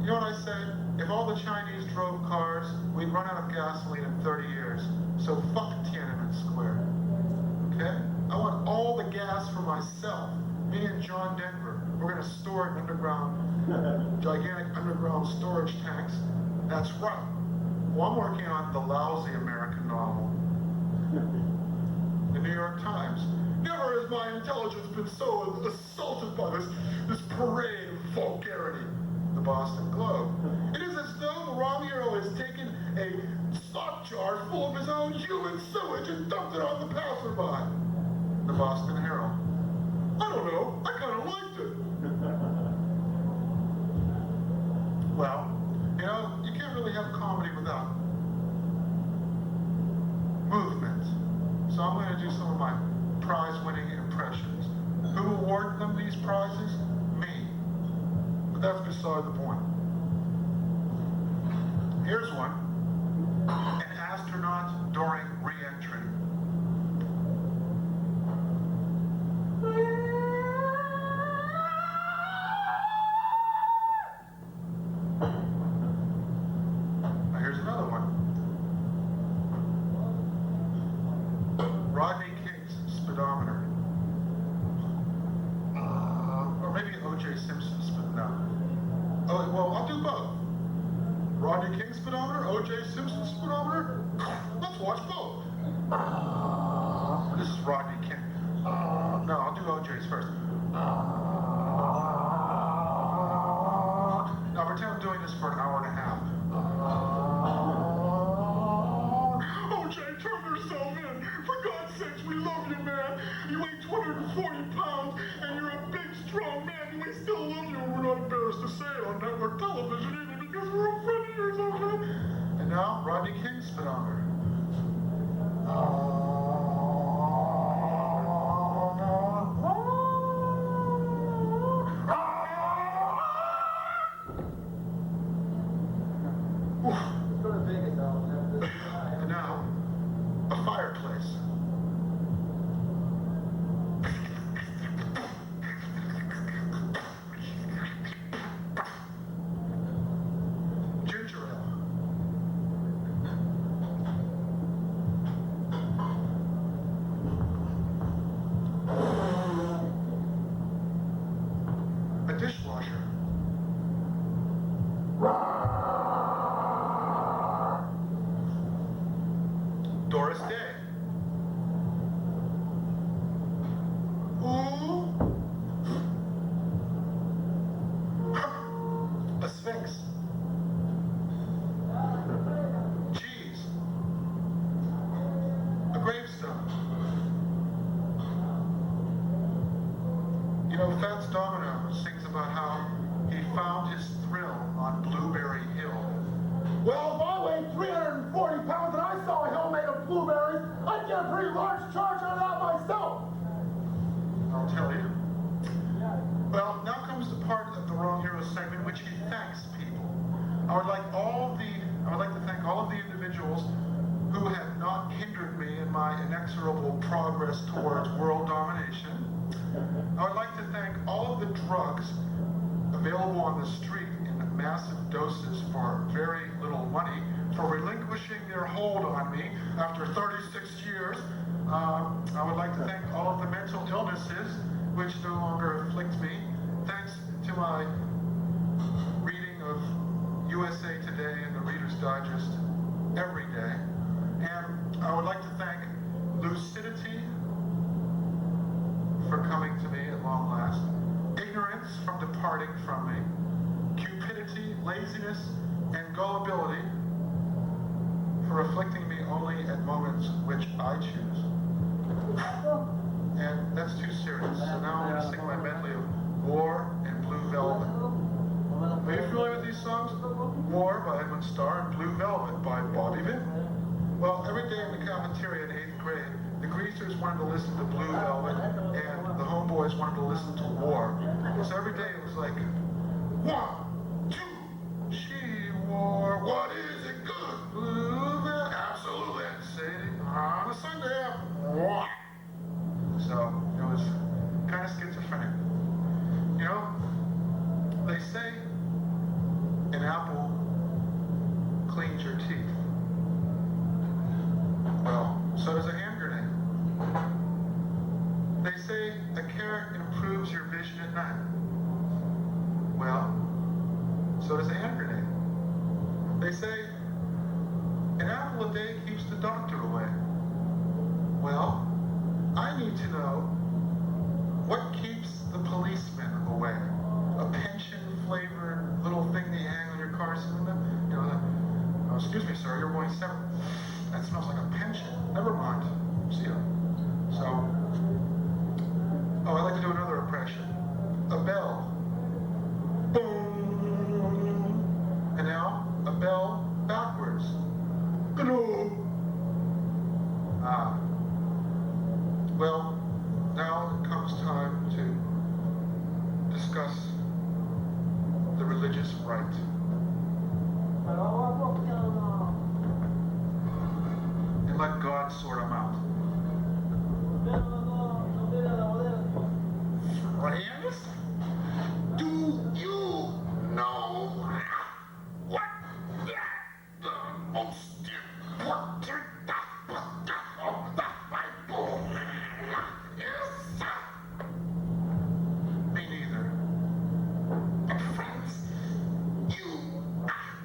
you know what I say? If all the Chinese drove cars, we'd run out of gasoline in 30 years. So fuck Tiananmen Square. Okay? I want all the gas for myself. Me and John Denver, we're going to store it in underground, gigantic underground storage tanks. That's right. Well, I'm working on the lousy American novel. The New York Times. Never has my intelligence been so assaulted by this parade of vulgarity. The Boston Globe. It is as though the sewage and dumped it on the passerby. The Boston Herald. I don't know. I kind of liked it. Well, you know, you can't really have comedy without movement. So I'm going to do some of my prize-winning impressions. Who awarded them these prizes? Me. But that's beside the point. Here's one. An astronaut during re-entry. Now here's another one. Rodney King's speedometer. Or maybe O.J. Simpson's speedometer. Oh, well, I'll do both. Rodney King's speedometer, O.J. Simpson's speedometer. Let's watch both. This is Rodney King. No, I'll do O.J.'s first. Now pretend I'm doing this for an hour and a half. O.J., turn yourself in. For God's sakes, we love you, man. You weigh 240 pounds, and you're a big, strong man, and we still love you. We're not embarrassed to say it on network television either, because we're a friend of yours, okay? And now, Rodney King's speedometer. Let's go to Vegas, Al. And now, a fireplace. Ginger ale. A dishwasher. Doris Day. Ooh. A sphinx. Cheese. A gravestone. You know, Fats Domino sings about how he found his thrill on Blueberry Hill. Well, if I weighed 340 pounds and I saw a hill made of blueberries, I'd get a pretty large charge out of that myself. I'll tell you. Well, now comes the part of the Wrong Hero segment, which he thanks people. I would like to thank all of the individuals who have not hindered me in my inexorable progress towards world domination. I would like to thank all of the drugs available on the street in massive doses for very little money for relinquishing their hold on me after 36 years. I would like to thank all of the mental illnesses which no longer afflict me, thanks to my reading of USA Today and the Reader's Digest every day. And I would like to thank lucidity for coming to me at long last, ignorance from departing from me, cupidity, laziness, and gullibility for afflicting me only at moments which I choose. And that's too serious. So now I'm going to sing my medley of War and Blue Velvet. Are you familiar with these songs? War by Edwin Starr and Blue Velvet by Bobby Vinton. Well, every day in the cafeteria in 8th grade, the greasers wanted to listen to Blue Velvet and the homeboys wanted to listen to War. So every day it was like, 1, 2, she wore, what is it good? Blue Velvet, absolutely. And say on a Sunday afternoon. So it was kind of schizophrenic. You know, they say an apple cleans your teeth. Well, so does a hand grenade. They say a carrot improves your vision at night. Well, so does a hand grenade. They say an apple a day keeps the doctor away. Well, I need to know what keeps the policeman away. A pension-flavored little thing that you hang on your car cylinder? You know, oh, excuse me, sir, you're going 7. That smells like a pension. Never mind. See ya. So, I'd like to do another impression. A bell. Boom. And now, a bell backwards. Hello. Well, now it comes time to discuss the religious rite. And let God sort them out. Friends, do you know what the most important of the Bible is? Me neither. But friends, you have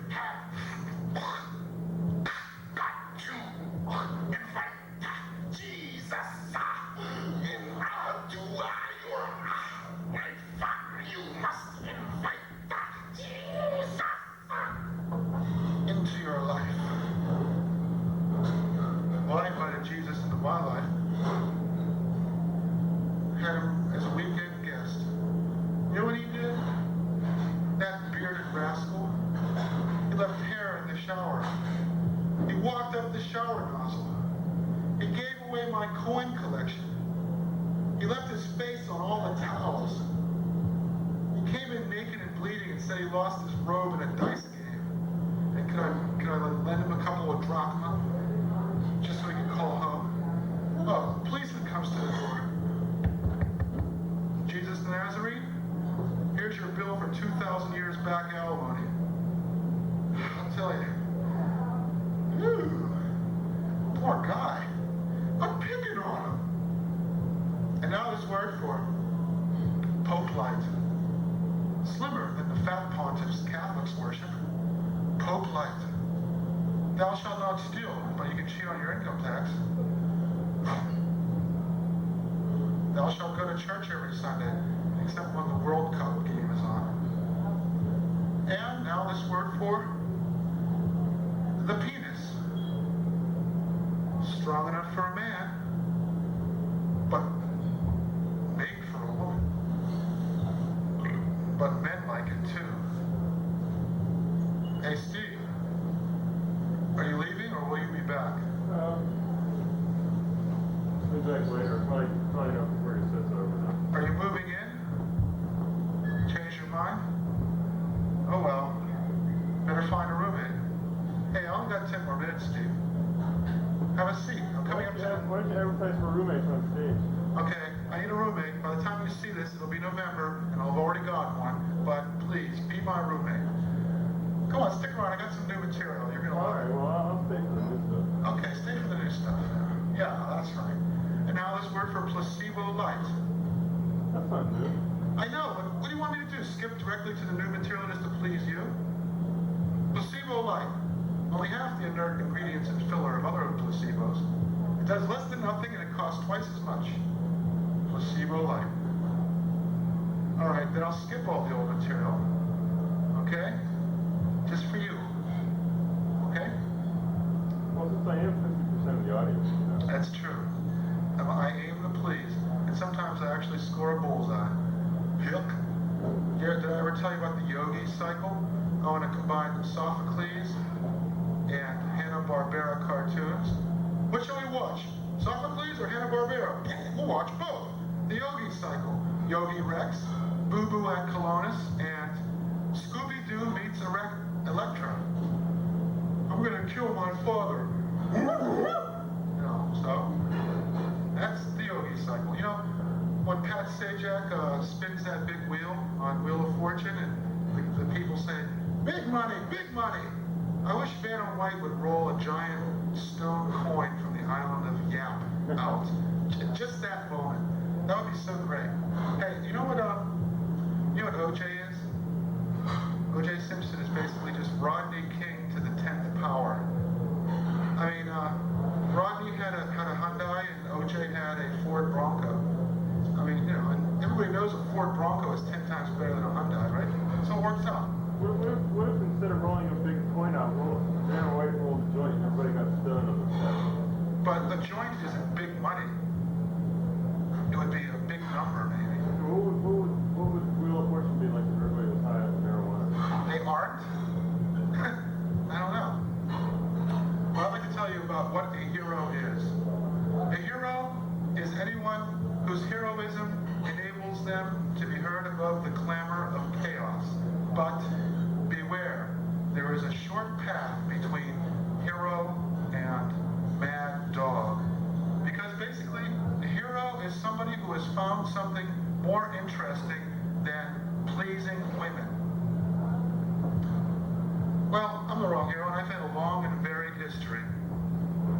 got to invite Jesus into your life. You must invite Jesus into your life. Well, I invited Jesus into my life. Had him as a weekend guest. You know what he did? That bearded rascal. He left hair in the shower. He walked up the shower nozzle. He gave away my coin collection. He left his face on all the towels. He came in naked and bleeding and said he lost his robe in a dice game. And could I lend him a couple of drachma? Just so he could call home? Oh, a policeman comes to the door. Jesus the Nazarene, here's your bill for 2,000 years back alimony. I'll tell you. Ooh, poor guy. I'm picking on him. And now this word for Pope Light. Slimmer than the fat pontiffs Catholics worship. Pope Light. Thou shalt not steal, but you can cheat on your income tax. Thou shalt go to church every Sunday, except when the World Cup game is on. And now this word for the penis. Strong enough for a man, but made for a woman. But men like it too. Hey Steve, are you leaving or will you be back? Be back later. Probably not before he sits over now. Are you moving in? Change your mind? Oh well. Better find a roommate. Hey, I only got 10 more minutes, Steve. Have a seat. I'm coming up to the... Why don't you advertise for roommates on stage? Okay, I need a roommate. By the time you see this, it'll be November, and I'll have already got one. But please, be my roommate. Come on, stick around. I got some new material. You're gonna love it. Alright, well, I'll stay for the new stuff. Okay, stay for the new stuff. Yeah, that's right. And now this word for placebo light. That's not new. I know, but what do you want me to do? Skip directly to the new material just to please you? Placebo light. Only half the inert ingredients and filler of other placebos. It does less than nothing and it costs twice as much. Placebo light. Alright, then I'll skip all the old material. Okay? Just for you. Okay? Well, since I am 50% of the audience, you know. That's true. I aim to please. And sometimes I actually score a bullseye. Yuck. Did I ever tell you about the yogi cycle? I want to combine Sophocles and Hanna-Barbera cartoons. What shall we watch? Sophocles or Hanna-Barbera? We'll watch both. The yogi cycle. Yogi Rex, Boo Boo and Colonus, and Scooby-Doo meets Electra. I'm gonna kill my father. You know, so that's the yogi cycle. You know, when Pat Sajak spins that big wheel on Wheel of Fortune and the people say, big money, big money. I wish Vanna White would roll a giant stone coin from the island of Yap out. Just that moment. That would be so great. Hey, you know what OJ is? OJ Simpson is basically just Rodney King to the 10th power. I mean, Rodney had a Hyundai and OJ had a Ford Bronco. I mean, you know, and everybody knows a Ford Bronco is 10 times better than a Hyundai, right? So it works out. What if instead of rolling a big coin out, Vanna White rolled a joint and everybody got stoned on the joint isn't big money. It would be a big number, maybe. What would Wheel of Fortune be like if everybody was high on marijuana? They aren't? I don't know. Well, I'd like to tell you about what a hero is. A hero is anyone whose heroism enables them to be heard above the clamor of chaos. But beware, there is a short path between hero and mad dog. Because basically, a hero is somebody who has found something more interesting than pleasing women. Well, I'm the wrong hero, and I've had a long and varied history.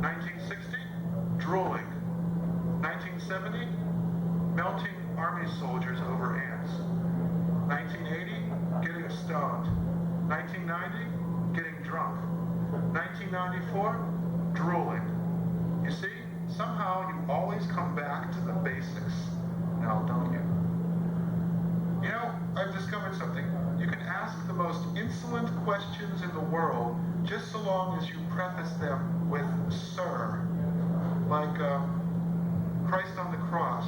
1960, drooling. 1970, melting army soldiers over ants. 1980, getting stoned. 1990, getting drunk. 1994, drooling. You see, somehow you always come back to the basics. Now, don't you? You know, I've discovered something. You can ask the most insolent questions in the world just so long as you preface them with "sir." Like, Christ on the cross.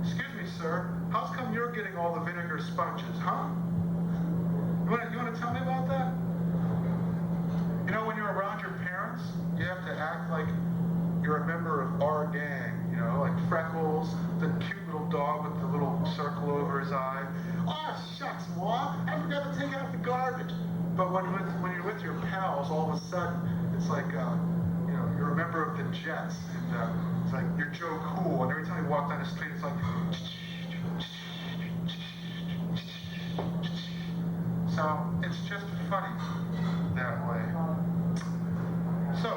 Excuse me, sir, how's come you're getting all the vinegar sponges, huh? You want to tell me about that? You know, when you're around your parents, you have to act like you're a member of our gang, you know, like Freckles, the cute little dog with the little circle over his eye. Oh, shucks, Ma, I forgot to take out the garbage. But when you're with your pals, all of a sudden, it's like, you know, you're a member of the Jets, and it's like you're Joe Cool, and every time you walk down the street, it's like... So, it's just funny that way. So,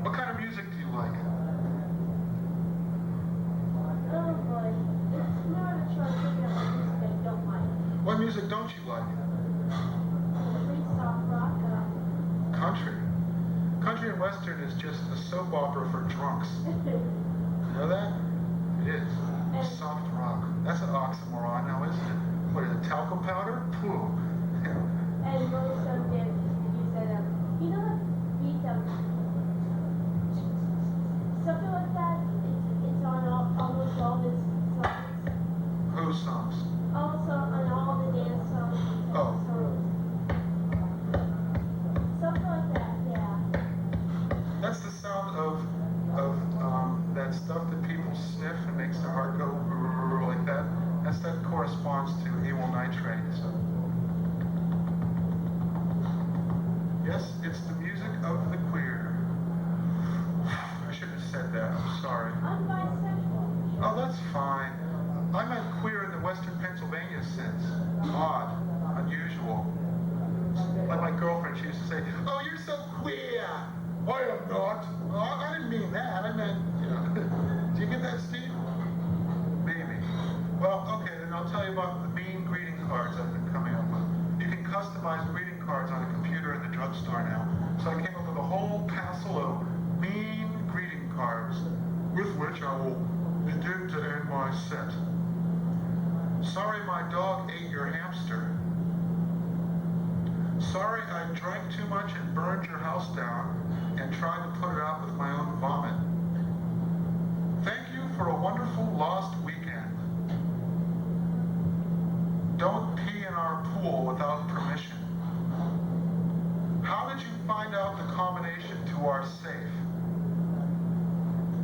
what kind of music do you like? Oh boy, it's not a choice looking at my music I don't like. What music don't you like? Pretty soft rock. Country. Country and Western is just a soap opera for drunks. You know that? It is. Soft rock. That's an oxymoron now, isn't it? What is it, talcum powder? Pooh. And most of them use that, you know what beat something like that, it's on almost all the songs. Whose songs? Also on all the dance songs. Oh. Something like that, yeah. That's the sound of that stuff that people sniff and makes their heart go like that. That corresponds to amyl nitrate. So. Yes, it's the music of the queer. I shouldn't have said that. I'm sorry. I'm bisexual. Oh, that's fine. I meant queer in the Western Pennsylvania sense. Odd, unusual. Like my girlfriend, she used to say, "Oh, you're so queer." I am not. Oh, I didn't mean that. I meant, you know. Do you get that, Steve? Maybe. Well, okay, then I'll tell you about the mean greeting cards I've been coming up with. You can customize greeting cards on a computer in the drugstore now. So I came up with a whole passel of mean greeting cards, with which I will begin to end my set. Sorry my dog ate your hamster. Sorry I drank too much and burned your house down and tried to put it out with my own vomit. Thank you for a wonderful lost weekend. Don't pee in our pool without permission. How did you find out the combination to our safe?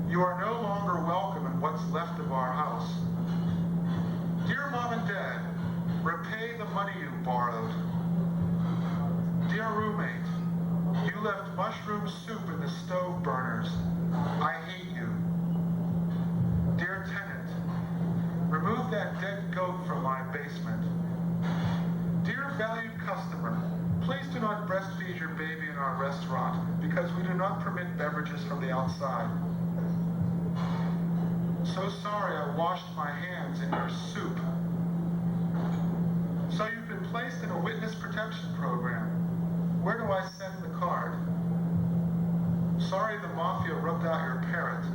You are no longer welcome in what's left of our house. Dear Mom and Dad, repay the money you borrowed. Dear roommate, you left mushroom soup in the stove burners. I hate you. Dear tenant, remove that dead goat from my basement. Dear valued customer, please do not breastfeed your baby in our restaurant because we do not permit beverages from the outside. So sorry I washed my hands in your soup. So you've been placed in a witness protection program. Where do I send the card? Sorry the mafia rubbed out your parrot,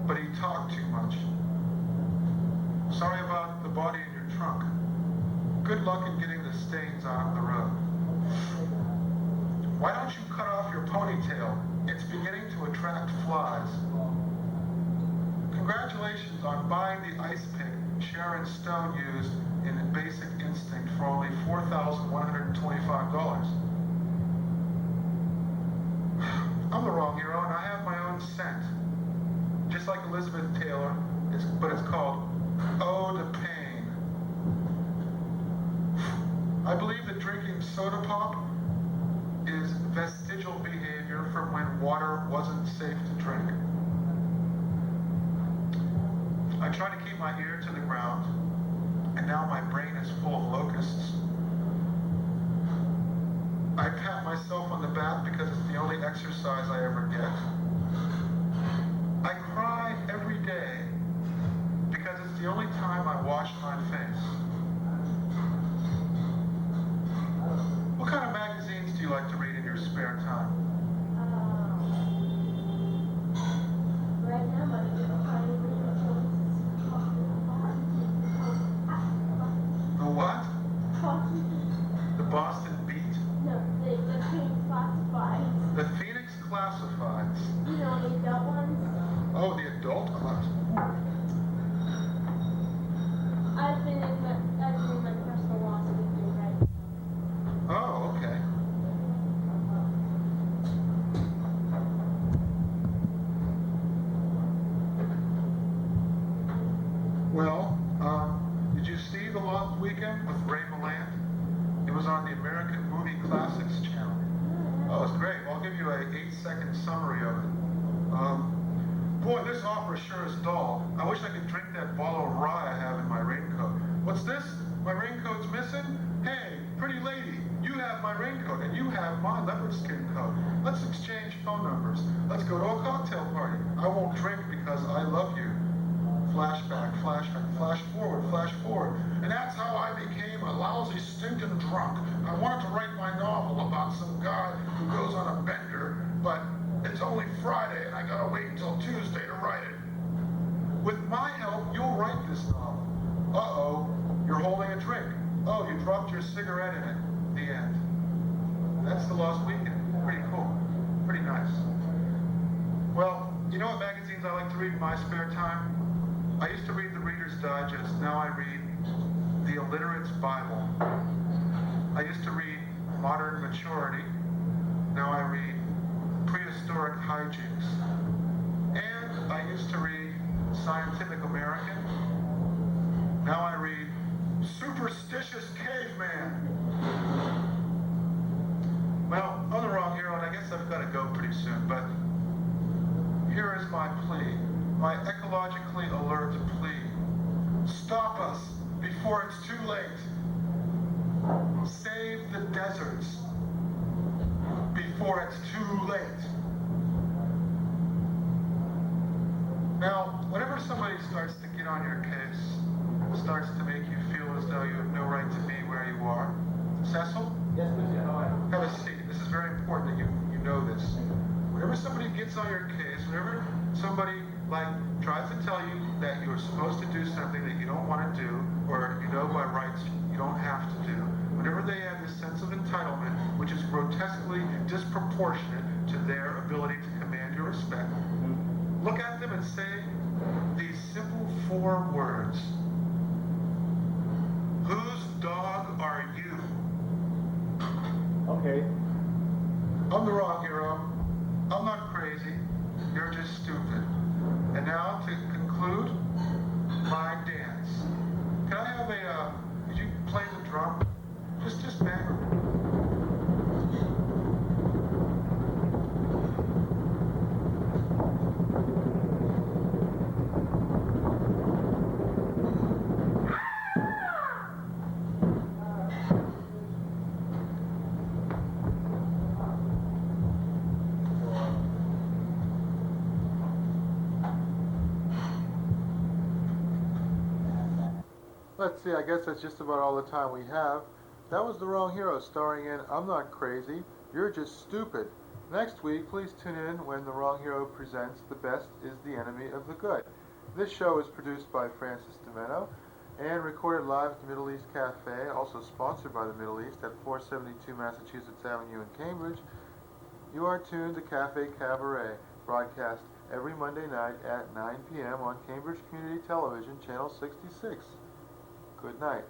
but he talked too much. Sorry about the body in your trunk. Good luck in getting the stains out of the road. Why don't you cut off your ponytail? It's beginning to attract flies. Congratulations on buying the ice pick Sharon Stone used in Basic Instinct for only $4,125. I'm the wrong hero, and I have my own scent. Just like Elizabeth Taylor, but it's called Ode to Pain. I believe that drinking soda pop is vestigial behavior from when water wasn't safe to drink. I try to keep my ear to the ground, and now my brain is full of locusts. I pat myself on the back because it's the only exercise I ever get. I cry every day because it's the only time I wash my face. What kind of magazines do you like to read in your spare time? Right now, I'm trying to read The what? The Boston Beat? No, the Phoenix Classifieds. The Phoenix Classifieds. You know, the adult ones. Oh, the adult ones. I've been in my personal loss weekend right now. Oh, okay. Well, did you see The Lost Weekend with Ray Milland? It was on the American Movie Classics channel. Oh, it's great. I'll give you a 8-second summary of it. Boy, this opera sure is dull. I wish I could drink that bottle of rye I have in my raincoat. What's this? My raincoat's missing? Hey, pretty lady, you have my raincoat and you have my leopard skin coat. Let's exchange phone numbers. Let's go to a cocktail party. I won't drink because I love you. Flashback, flashback, flash forward, flash forward. And that's how I became a lousy, stinking drunk. I wanted to write my novel about some guy who goes on a bender, but it's only Friday and I gotta wait until Tuesday to write it. With my help, you'll write this novel. Uh-oh, you're holding a drink. Oh, you dropped your cigarette in it. The end. That's The Lost Weekend. Pretty cool. Pretty nice. Well, you know what magazines I like to read in my spare time? I used to read the Reader's Digest. Now I read The Illiterate's Bible. I used to read Modern Maturity. Now I read Prehistoric Hijinks. And I used to read Scientific American. Now I read Superstitious Caveman. Well, I'm the wrong hero, and I guess I've got to go pretty soon, but here is my plea. My ecologically alert plea. Stop us before it's too late. Save the deserts before it's too late. Now, whenever somebody starts to get on your case, starts to make you feel as though you have no right to be where you are, Cecil? Yes, Mr. Howard. Have a seat. This is very important that you know this. Whenever somebody gets on your case, whenever somebody tries to tell you that you're supposed to do something that you don't want to do, or you know by rights you don't have to do, whenever they have this sense of entitlement, which is grotesquely disproportionate to their ability to command your respect, look at them and say these simple 4 words. Whose dog are you? Okay. I'm the wrong hero. I'm not crazy. You're just stupid. And now to conclude my dance. Can I have could you play the drum? Just bang. Let's see, I guess that's just about all the time we have. That was The Wrong Hero, starring in I'm Not Crazy, You're Just Stupid. Next week, please tune in when The Wrong Hero presents The Best is the Enemy of the Good. This show is produced by Francis DiMenno and recorded live at the Middle East Cafe, also sponsored by the Middle East at 472 Massachusetts Avenue in Cambridge. You are tuned to Cafe Cabaret, broadcast every Monday night at 9 p.m. on Cambridge Community Television, Channel 66. Good night.